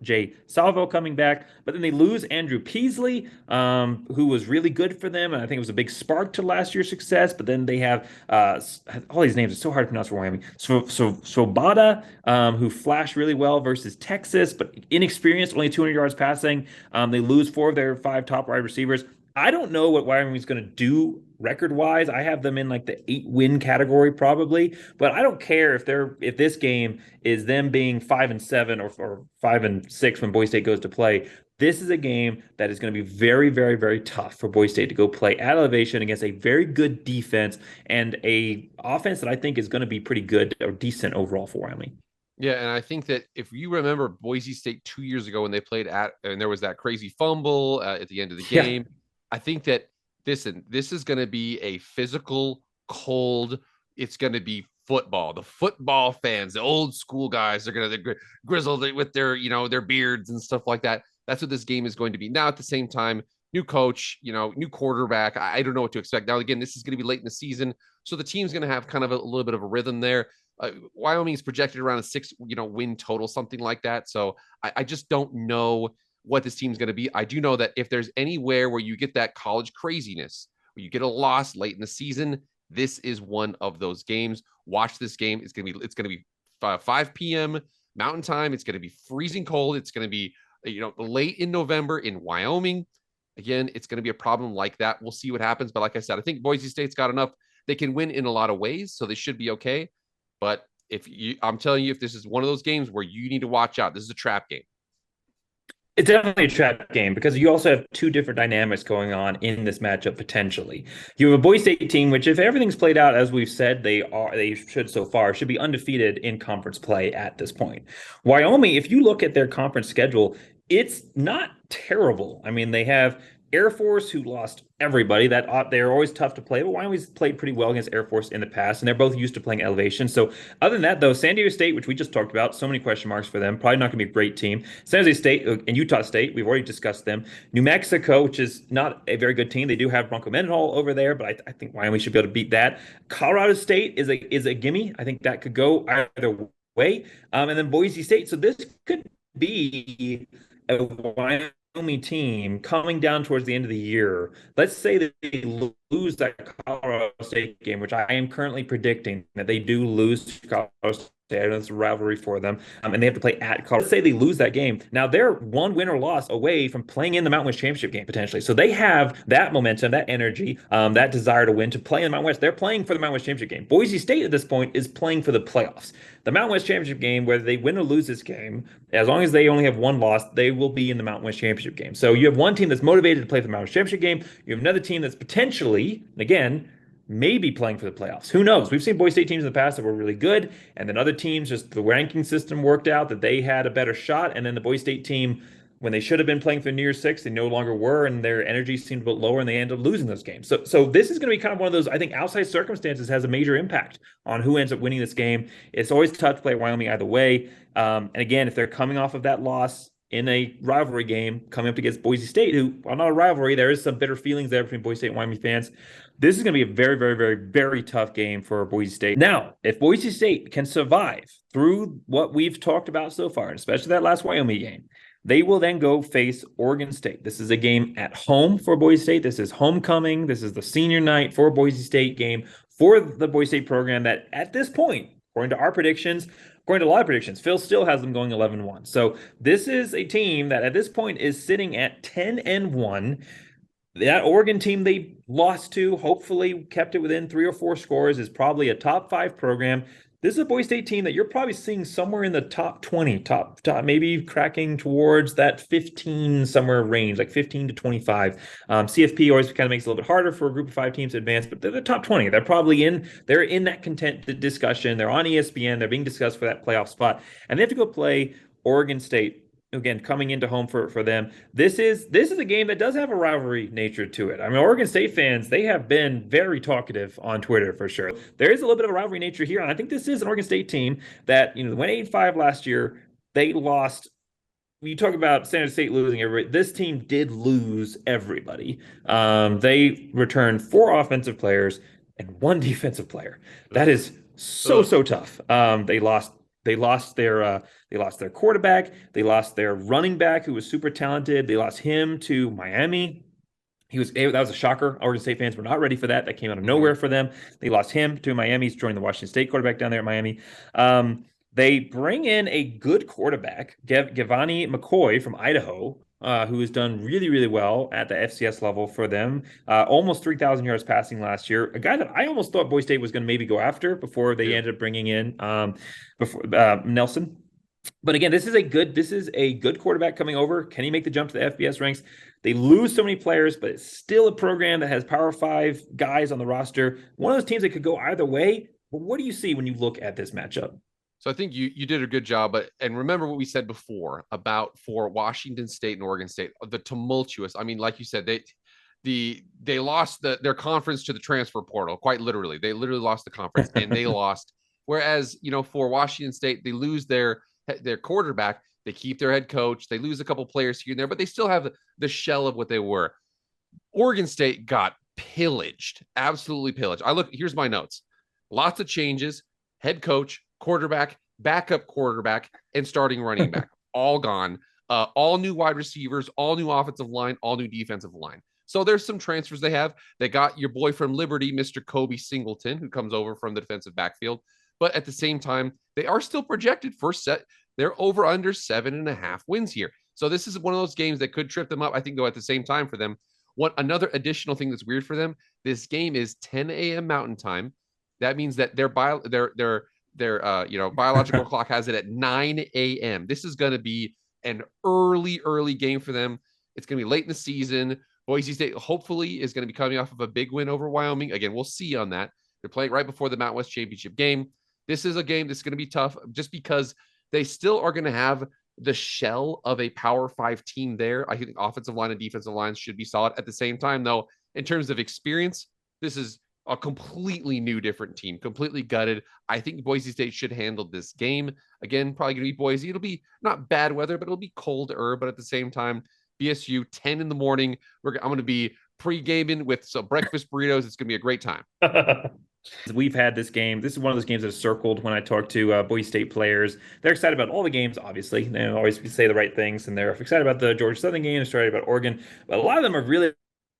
Jay Salvo coming back. But then they lose Andrew Peasley, who was really good for them, and I think it was a big spark to last year's success. But then they have all these names are so hard to pronounce for Wyoming. So Sobada, who flashed really well versus Texas, but inexperienced, only 200 yards passing. They lose 4 of their 5 top wide receivers. I don't know what Wyoming is going to do record-wise. I have them in like the 8-win category probably, but I don't care if this game is them being 5-7 or 5-6 when Boise State goes to play. This is a game that is going to be very, very, very tough for Boise State to go play at elevation against a very good defense and a offense that I think is going to be pretty good or decent overall for Wyoming. Yeah, and I think that if you remember Boise State 2 years ago when they played and there was that crazy fumble at the end of the game, yeah. I think that this is going to be a physical, cold, it's going to be football. The football fans, the old school guys, they're grizzled with their, their beards and stuff like that. That's what this game is going to be. Now, at the same time, new coach, new quarterback. I don't know what to expect. Now, again, this is going to be late in the season, so the team's going to have kind of a little bit of a rhythm there. Wyoming is projected around a 6, win total, something like that. So I just don't know what this team's going to be. I do know that if there's anywhere where you get that college craziness, where you get a loss late in the season, this is one of those games. Watch this game. It's going to be 5 p.m. Mountain Time. It's going to be freezing cold. It's going to be late in November in Wyoming. Again, it's going to be a problem like that. We'll see what happens. But like I said, I think Boise State's got enough. They can win in a lot of ways, so they should be okay. But I'm telling you, if this is one of those games where you need to watch out, this is a trap game. It's definitely a trap game because you also have two different dynamics going on in this matchup potentially. You have a Boise State team, which if everything's played out as we've said, they should so far, should be undefeated in conference play at this point. Wyoming, if you look at their conference schedule, it's not terrible. I mean, they have Air Force, who lost everybody. That they're always tough to play, but Wyoming's played pretty well against Air Force in the past, and they're both used to playing elevation. So other than that, though, San Diego State, which we just talked about, so many question marks for them. Probably not going to be a great team. San Jose State and Utah State, we've already discussed them. New Mexico, which is not a very good team. They do have Bronco Mendenhall over there, but I think Wyoming should be able to beat that. Colorado State is a gimme. I think that could go either way. And then Boise State. So this could be a Wyoming team coming down towards the end of the year. Let's say that they lose that Colorado State game, which I am currently predicting that they do lose to Colorado State. It's a rivalry for them, and they have to play at Colorado. Let's say they lose that game. Now they're one win or loss away from playing in the Mountain West Championship game potentially. So they have that momentum, that energy, that desire to win, to play in the Mountain West. They're playing for the Mountain West Championship game. Boise State at this point is playing for the playoffs. The Mountain West Championship game, whether they win or lose this game, as long as they only have one loss, they will be in the Mountain West Championship game. So you have one team that's motivated to play for the Mountain West Championship game. You have another team that's potentially, again, maybe playing for the playoffs. Who knows? We've seen Boise State teams in the past that were really good, and then other teams, just the ranking system worked out that they had a better shot, and then the Boise State team, when they should have been playing for New Year's Six, they no longer were, and their energy seemed a bit lower, and they ended up losing those games. So this is going to be kind of one of those, I think, outside circumstances has a major impact on who ends up winning this game. It's always tough to play Wyoming either way. And again, if they're coming off of that loss in a rivalry game coming up against Boise State, who, while not a rivalry, there is some bitter feelings there between Boise State and Wyoming fans. This is going to be a very, very, very, very tough game for Boise State. Now, if Boise State can survive through what we've talked about so far, and especially that last Wyoming game, they will then go face Oregon State. This is a game at home for Boise State. This is homecoming. This is the senior night for Boise State game for the Boise State program that at this point, according to our predictions, according to a lot of predictions, Phil still has them going 11-1. So this is a team that at this point is sitting at 10-1. That Oregon team they lost to, hopefully kept it within 3 or 4 scores, is probably a top 5 program. This is a Boise State team that you're probably seeing somewhere in the top 20, top maybe cracking towards that 15 somewhere range, like 15 to 25. CFP always kind of makes it a little bit harder for a group of 5 teams to advance, but they're the top 20. They're in that content discussion. They're on ESPN. They're being discussed for that playoff spot, and they have to go play Oregon State. Again, coming into home for them. This is a game that does have a rivalry nature to it. I mean, Oregon State fans, they have been very talkative on Twitter for sure. There is a little bit of a rivalry nature here, and I think this is an Oregon State team that, went 8-5 last year. They lost. You talk about San Jose State losing everybody. This team did lose everybody. They returned 4 offensive players and 1 defensive player. That is so tough. They lost their quarterback. They lost their running back, who was super talented. They lost him to Miami. That was a shocker. Oregon State fans were not ready for that. That came out of nowhere for them. They lost him to Miami. He's joined the Washington State quarterback down there at Miami. They bring in a good quarterback, Givani McCoy from Idaho, who has done really, really well at the FCS level for them. Almost 3,000 yards passing last year. A guy that I almost thought Boise State was going to maybe go after before they ended up bringing in Nelson. But again, this is a good quarterback coming over. Can he make the jump to the FBS ranks? They lose so many players, but it's still a program that has Power 5 guys on the roster. One of those teams that could go either way. But what do you see when you look at this matchup? So I think you did a good job, and remember what we said before about for Washington State and Oregon State, the tumultuous. I mean, like you said, they lost their conference to the transfer portal, quite literally. They literally lost the conference and they lost. Whereas, for Washington State, they lose their quarterback, they keep their head coach, they lose a couple players here and there, but they still have the shell of what they were. Oregon State got pillaged, absolutely pillaged. Here's my notes. Lots of changes. Head coach, quarterback, backup quarterback, and starting running back. All gone. All new wide receivers, all new offensive line, all new defensive line. So there's some transfers they have. They got your boy from Liberty, Mr. Kobe Singleton, who comes over from the defensive backfield. But at the same time, they are still projected for set. They're over under 7.5 wins here. So this is one of those games that could trip them up. I think, though, at the same time for them. Another additional thing that's weird for them, this game is 10 a.m. Mountain Time. That means that their biological clock has it at 9 a.m. This is going to be an early game for them. It's going to be late in the season. Boise State hopefully is going to be coming off of a big win over Wyoming. Again, we'll see on that. They're playing right before the Mountain West Championship game. This is a game that's going to be tough just because they still are going to have the shell of a Power 5 team there. I think offensive line and defensive lines should be solid. At the same time, though, in terms of experience, this is a completely new, different team, completely gutted. I think Boise State should handle this game. Again, probably going to be Boise. It'll be not bad weather, but it'll be colder. But at the same time, BSU, 10 in the morning. I'm going to be pre-gaming with some breakfast burritos. It's going to be a great time. We've had this game. This is one of those games that is circled when I talk to Boise State players. They're excited about all the games, obviously. They always say the right things, and they're excited about the Georgia Southern game, excited about Oregon. But a lot of them are really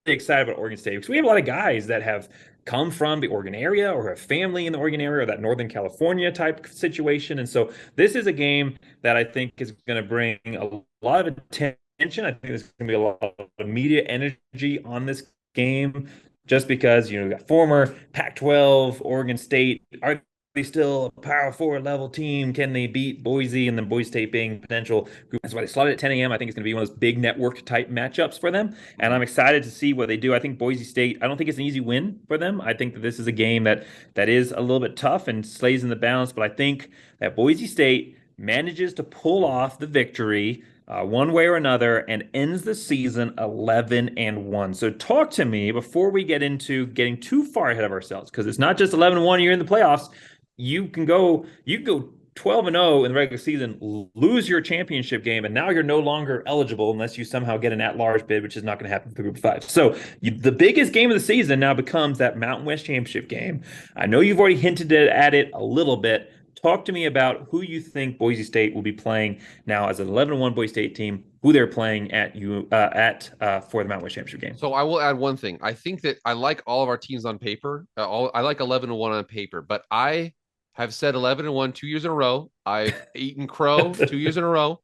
excited about Oregon State because we have a lot of guys that have come from the Oregon area or have family in the Oregon area or that Northern California type situation. And so this is a game that I think is going to bring a lot of attention. I think there's going to be a lot of media energy on this game just because, you got former Pac-12, Oregon State. Are they still a Power 4 level team? Can they beat Boise? And then Boise State being potential group. That's why they slotted at 10 a.m. I think it's going to be one of those big network type matchups for them. And I'm excited to see what they do. I think Boise State, I don't think it's an easy win for them. I think that this is a game that is a little bit tough and slays in the balance. But I think that Boise State manages to pull off the victory one way or another and ends the season 11-1. So talk to me before we get into getting too far ahead of ourselves, because it's not just 11-1, you're in the playoffs. You can go 12-0 in the regular season, lose your championship game, and now you're no longer eligible unless you somehow get an at-large bid, which is not going to happen for Group 5. So the biggest game of the season now becomes that Mountain West Championship game. I know you've already hinted at it a little bit. Talk to me about who you think Boise State will be playing now as an 11-1 Boise State team, who they're playing for the Mountain West Championship game. So I will add one thing. I think that I like all of our teams on paper. I like 11-1 on paper, but I have said 11-1 2 years in a row. I've eaten crow 2 years in a row.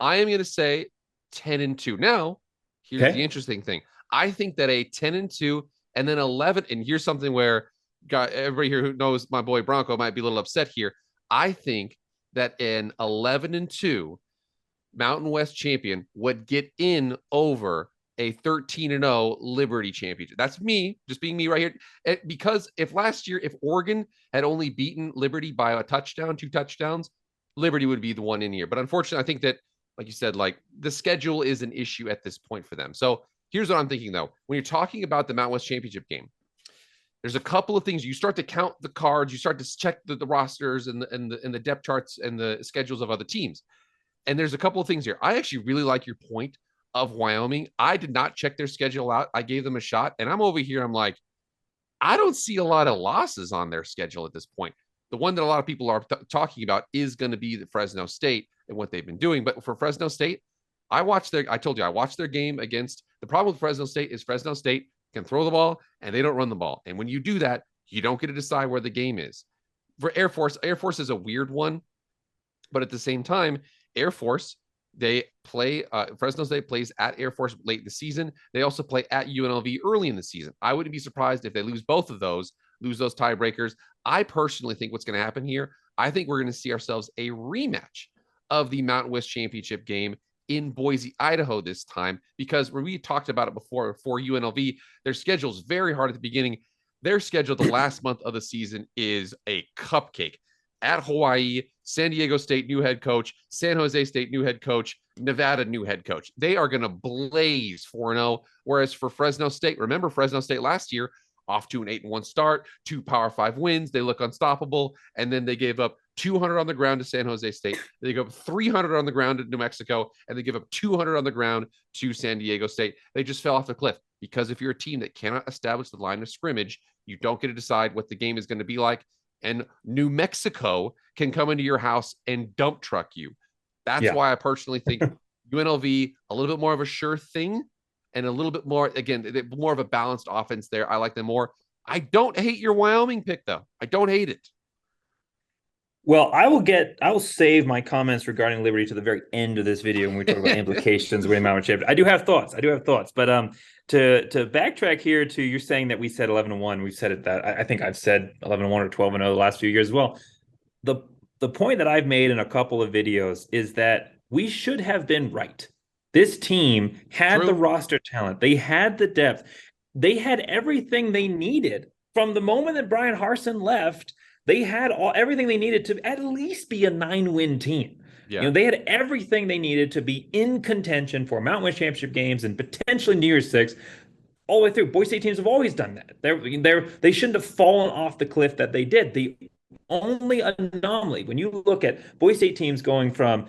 I am going to say 10-2. Now, here's the interesting thing. I think that a 10-2 and then 11, and here's something where everybody here who knows my boy Bronco might be a little upset here. I think that an 11-2 Mountain West champion would get in over a 13-0 Liberty championship. That's me, just being me right here. Because if last year, if Oregon had only beaten Liberty by a touchdown, 2 touchdowns, Liberty would be the one in here. But unfortunately, I think that, like you said, like the schedule is an issue at this point for them. So here's what I'm thinking, though. When you're talking about the Mountain West championship game, there's a couple of things. You start to count the cards. You start to check the rosters and the depth charts and the schedules of other teams. And there's a couple of things here. I actually really like your point of Wyoming. I did not check their schedule out. I gave them a shot. And I'm over here. I'm like, I don't see a lot of losses on their schedule at this point. The one that a lot of people are talking about is going to be the Fresno State and what they've been doing. But for Fresno State, I watched their game against. The problem with Fresno State is Fresno State can throw the ball and they don't run the ball. And when you do that, you don't get to decide where the game is. For Air Force is a weird one, but at the same time, Air Force, they play, Fresno State plays at Air Force late in the season. They also play at UNLV early in the season. I wouldn't be surprised if they lose both of those, lose those tiebreakers. I personally think what's going to happen here, I think we're going to see ourselves a rematch of the Mountain West Championship game in Boise, Idaho this time, because when we talked about it before for UNLV, their schedule is very hard at the beginning. Their schedule the last month of the season is a cupcake. At Hawaii, San Diego State, new head coach, San Jose State, new head coach, Nevada, new head coach. They are going to blaze 4-0. Whereas for Fresno State, remember Fresno State last year, off to an 8-1 start, 2 Power 5 wins. They look unstoppable. And then they gave up 200 on the ground to San Jose State. They give up 300 on the ground to New Mexico, and they give up 200 on the ground to San Diego State. They just fell off the cliff because if you're a team that cannot establish the line of scrimmage, you don't get to decide what the game is going to be like. and New Mexico can come into your house and dump truck you. That's Yeah. why I personally think UNLV a little bit more of a sure thing and a little bit more, again, more of a balanced offense there. I like them more. I don't hate your Wyoming pick, though. I don't hate it. Well, I will save my comments regarding Liberty to the very end of this video when we talk about implications winning Mountain Championship. I do have thoughts, but to backtrack here to you're saying that we said 11-1, we've said it that I think I've said 11-1 or 12-0 the last few years as well. The the point that I've made in a couple of videos is that we should have been right. This team had the roster talent. They had the depth. They had everything they needed. From the moment that Brian Harsin left, they had everything they needed to at least be a 9-win team. Yeah. You know, they had everything they needed to be in contention for Mountain West Championship games and potentially New Year's Six all the way through. Boise State teams have always done that. They shouldn't have fallen off the cliff that they did. The only anomaly, when you look at Boise State teams going from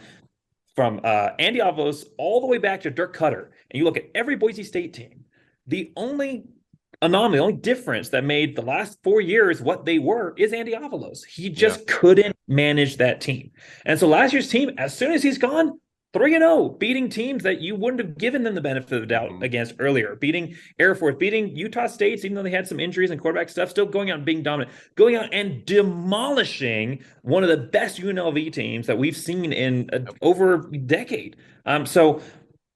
Andy Avalos all the way back to Dirk Cutter, and you look at every Boise State team, the only anomaly, the only difference that made the last 4 years what they were is Andy Avalos. He just couldn't manage that team. And so last year's team, as soon as he's gone, 3-0, beating teams that you wouldn't have given them the benefit of the doubt against earlier, beating Air Force, beating Utah State, even though they had some injuries and quarterback stuff, still going out and being dominant, going out and demolishing one of the best UNLV teams that we've seen in over a decade. So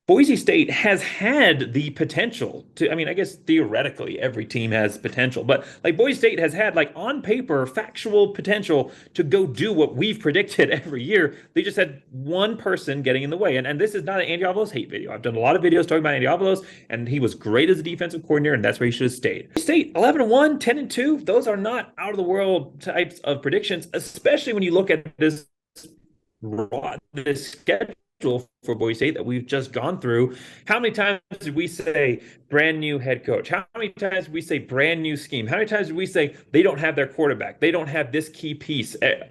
Boise State has had the potential to, I mean, I guess theoretically every team has potential, but like Boise State has had like on paper, factual potential to go do what we've predicted every year. They just had one person getting in the way. And this is not an Andy Avalos hate video. I've done a lot of videos talking about Andy Avalos, and he was great as a defensive coordinator, and that's where he should have stayed. Boise State 11-1, 10-2, those are not out of the world types of predictions, especially when you look at this schedule for Boise State that we've just gone through. How many times did we say brand new head coach? How many times did we say brand new scheme? How many times did we say they don't have their quarterback? They don't have this key piece. They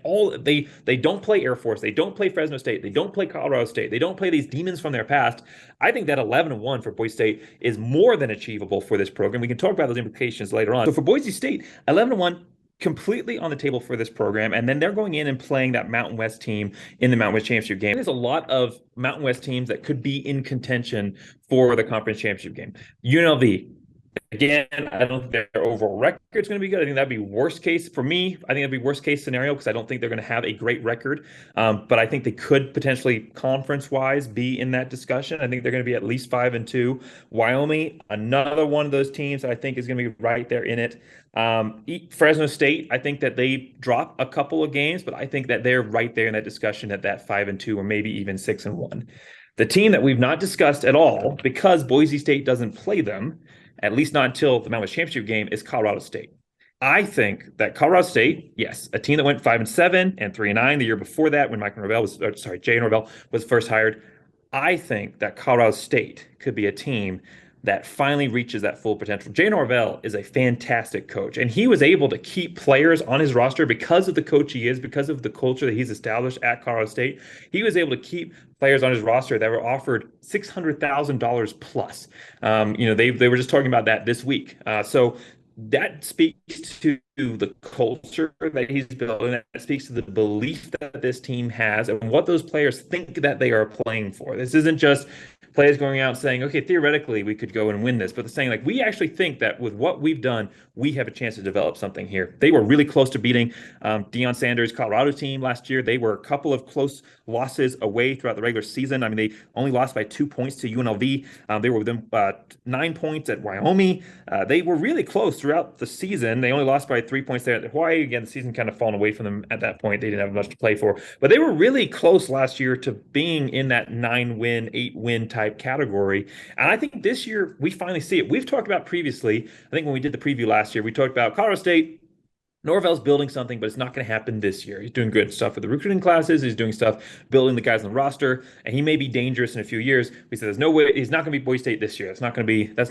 don't play Air Force. They don't play Fresno State. They don't play Colorado State. They don't play these demons from their past. I think that 11-1 for Boise State is more than achievable for this program. We can talk about those implications later on. So for Boise State, 11-1, completely on the table for this program, and then they're going in and playing that Mountain West team in the Mountain West Championship game. There's a lot of Mountain West teams that could be in contention for the conference championship game. UNLV, again, I don't think their overall record is going to be good. I think that'd be worst case for me. I think that'd be worst case scenario because I don't think they're going to have a great record. But I think they could potentially conference-wise be in that discussion. I think they're going to be at least 5-2. Wyoming, another one of those teams that I think is going to be right there in it. Fresno State, I think that they drop a couple of games, but I think that they're right there in that discussion at that 5-2 or maybe even 6-1. The team that we've not discussed at all, because Boise State doesn't play them, at least not until the Mountain West Championship game, is Colorado State. I think that Colorado State, yes, a team that went 5-7 and 3-9 the year before that when Jay Norvell was first hired. I think that Colorado State could be a team that finally reaches that full potential. Jay Norvell is a fantastic coach, and he was able to keep players on his roster because of the coach he is, because of the culture that he's established at Colorado State. He was able to keep players on his roster that were offered $600,000 plus. They were just talking about that this week. So that speaks to the culture that he's building. That speaks to the belief that this team has and what those players think that they are playing for. This isn't just players going out saying, okay, theoretically, we could go and win this. But they're saying, like, we actually think that with what we've done, we have a chance to develop something here. They were really close to beating Deion Sanders' Colorado team last year. They were a couple of close losses away throughout the regular season. I mean, they only lost by 2 points to UNLV. They were within 9 points at Wyoming. They were really close throughout the season. They only lost by 3 points there at Hawaii. Again, the season kind of fallen away from them at that point. They didn't have much to play for. But they were really close last year to being in that 9-win, 8-win type category. And I think this year we finally see it. We've talked about previously, I think when we did the preview last year, we talked about Colorado State. Norvell's building something, but it's not going to happen this year. He's doing good stuff with the recruiting classes. He's doing stuff building the guys on the roster, and he may be dangerous in a few years. We said there's no way he's not going to be Boise State this year. That's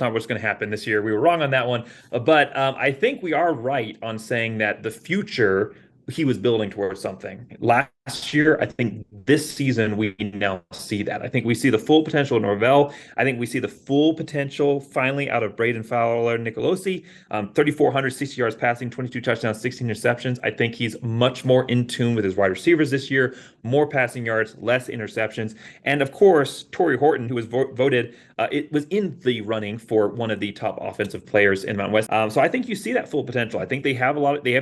not what's going to happen this year. We were wrong on that one, but I think we are right on saying that the future he was building towards something. Last year. I think this season we now see that. I think we see the full potential of Norvell. I think we see the full potential finally out of Braden Fowler Nicolosi. 3,460 yards passing, 22 touchdowns, 16 interceptions. I think he's much more in tune with his wide receivers this year, more passing yards, less interceptions. And of course, Torrey Horton, who was voted, it was in the running for one of the top offensive players in Mountain West. So I think you see that full potential. I think they have they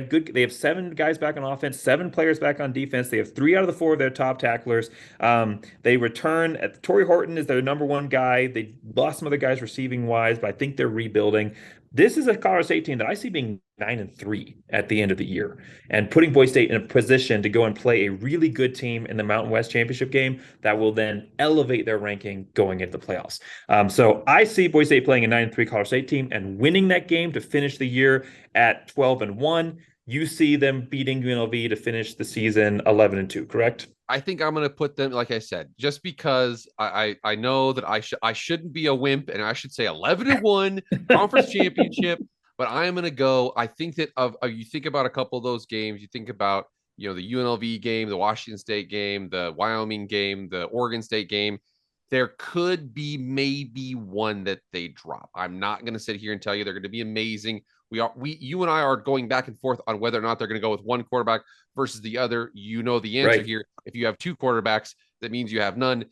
have 7 guys back on offense, 7 players back on defense. They have 3 out of the 4 of their top tacklers. They return. Torrey Horton is their #1 guy. They lost some other guys receiving wise, but I think they're rebuilding. This is a Colorado State team that I see being 9-3 at the end of the year and putting Boise State in a position to go and play a really good team in the Mountain West Championship game that will then elevate their ranking going into the playoffs. So I see Boise State playing a 9-3 Colorado State team and winning that game to finish the year at 12-1. You see them beating UNLV to finish the season 11-2, correct? I think I'm going to put them, like I said, just because I know that I shouldn't be a wimp and I should say 11-1 conference championship, but I am going to go. I think that you think about a couple of those games, you think about, the UNLV game, the Washington State game, the Wyoming game, the Oregon State game. There could be maybe one that they drop. I'm not going to sit here and tell you they're going to be amazing. You and I are going back and forth on whether or not they're going to go with one quarterback versus the other. You know the answer here. If you have 2 quarterbacks, that means you have none.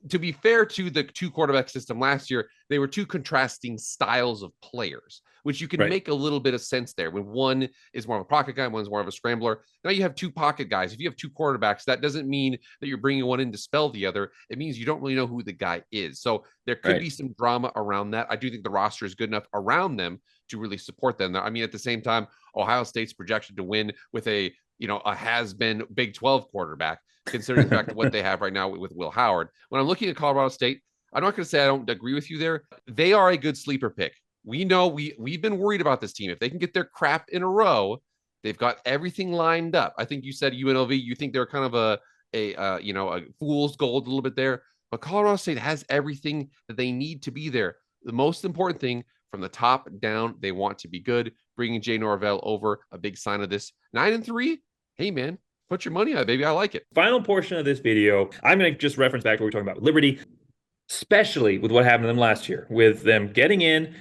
To be fair to the 2 quarterback system last year, they were 2 contrasting styles of players, which you can make a little bit of sense there. When one is more of a pocket guy, one's more of a scrambler. Now you have 2 pocket guys. If you have 2 quarterbacks, that doesn't mean that you're bringing one in to spell the other. It means you don't really know who the guy is. So there could be some drama around that. I do think the roster is good enough around them to really support them. I mean, at the same time, Ohio State's projection to win with a has-been Big 12 quarterback, considering the fact of what they have right now with Will Howard. When I'm looking at Colorado State, I'm not going to say I don't agree with you there. They are a good sleeper pick. We know we've been worried about this team. If they can get their crap in a row, they've got everything lined up. I think you said UNLV, you think they're kind of a fool's gold a little bit there, but Colorado State has everything that they need to be there. The most important thing from the top down, they want to be good. Bringing Jay Norvell over, a big sign of this. 9-3. Hey, man, put your money on it, baby. I like it. Final portion of this video, I'm going to just reference back to what we were talking about Liberty, especially with what happened to them last year, with them getting in.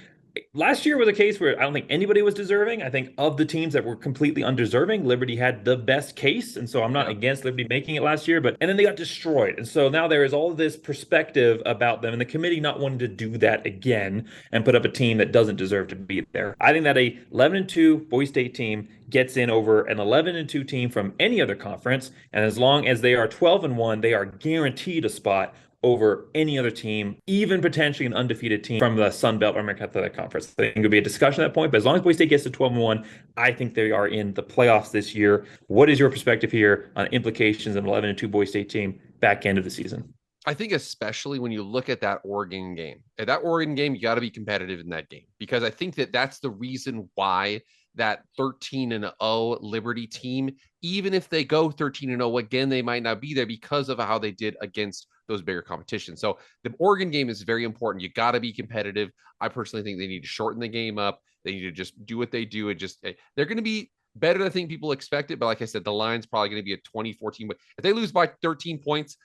Last year was a case where I don't think anybody was deserving. I think of the teams that were completely undeserving, Liberty had the best case. And so I'm not against Liberty making it last year, and then they got destroyed. And so now there is all this perspective about them and the committee not wanting to do that again and put up a team that doesn't deserve to be there. I think that a 11-2 Boise State team gets in over an 11-2 team from any other conference. And as long as they are 12-1, they are guaranteed a spot over any other team, even potentially an undefeated team from the Sun Belt or American Athletic Conference. I think it'll be a discussion at that point, but as long as Boise State gets to 12-1, I think they are in the playoffs this year. What is your perspective here on implications of an 11-2 Boise State team back end of the season? I think especially when you look at that Oregon game. At that Oregon game, you got to be competitive in that game, because I think that that's the reason why that 13-0 Liberty team, even if they go 13-0 again, they might not be there because of how they did against those bigger competitions. So the Oregon game is very important. You got to be competitive. I personally think they need to shorten the game up. They need to just do what they do. They're going to be better than I think people expected. But like I said, the line's probably going to be a 20-14. But if they lose by 13 points,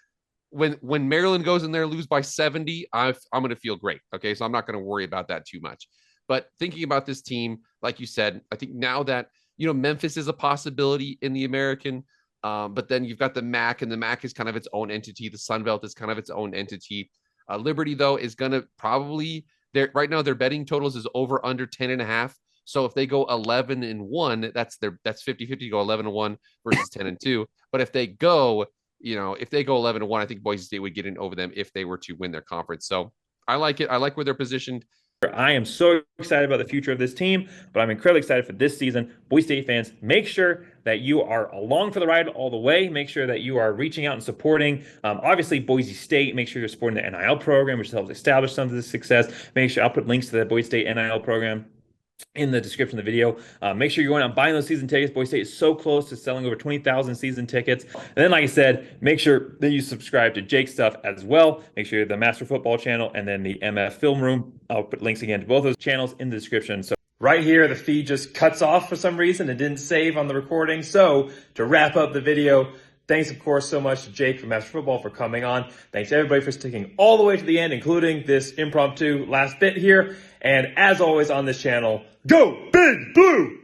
when Maryland goes in there, lose by 70, I'm going to feel great. Okay. So I'm not going to worry about that too much. But thinking about this team, like you said, I think now that, Memphis is a possibility in the American, but then you've got the MAC, and the MAC is kind of its own entity. The Sun Belt is kind of its own entity. Liberty, though, is going to probably, right now their betting totals is over under 10.5. So if they go 11-1, that's 50-50 to go 11-1 versus 10-2. But if they go, if they go 11-1, I think Boise State would get in over them if they were to win their conference. So I like it. I like where they're positioned. I am so excited about the future of this team, but I'm incredibly excited for this season. Boise State fans, make sure that you are along for the ride all the way. Make sure that you are reaching out and supporting, obviously, Boise State. Make sure you're supporting the NIL program, which helps establish some of this success. Make sure I'll put links to the Boise State NIL program in the description of the video. Make sure you're going out and buying those season tickets. Boise State is so close to selling over 20,000 season tickets. And then, like I said, make sure that you subscribe to Jake's stuff as well. Make sure you're the Master Football channel and then the MF Film Room. I'll put links again to both those channels in the description. So right here, the feed just cuts off for some reason. It didn't save on the recording. So to wrap up the video, Thanks, of course, so much to Jake from Master Football for coming on. Thanks to everybody for sticking all the way to the end, including this impromptu last bit here. And as always on this channel, go Big Blue!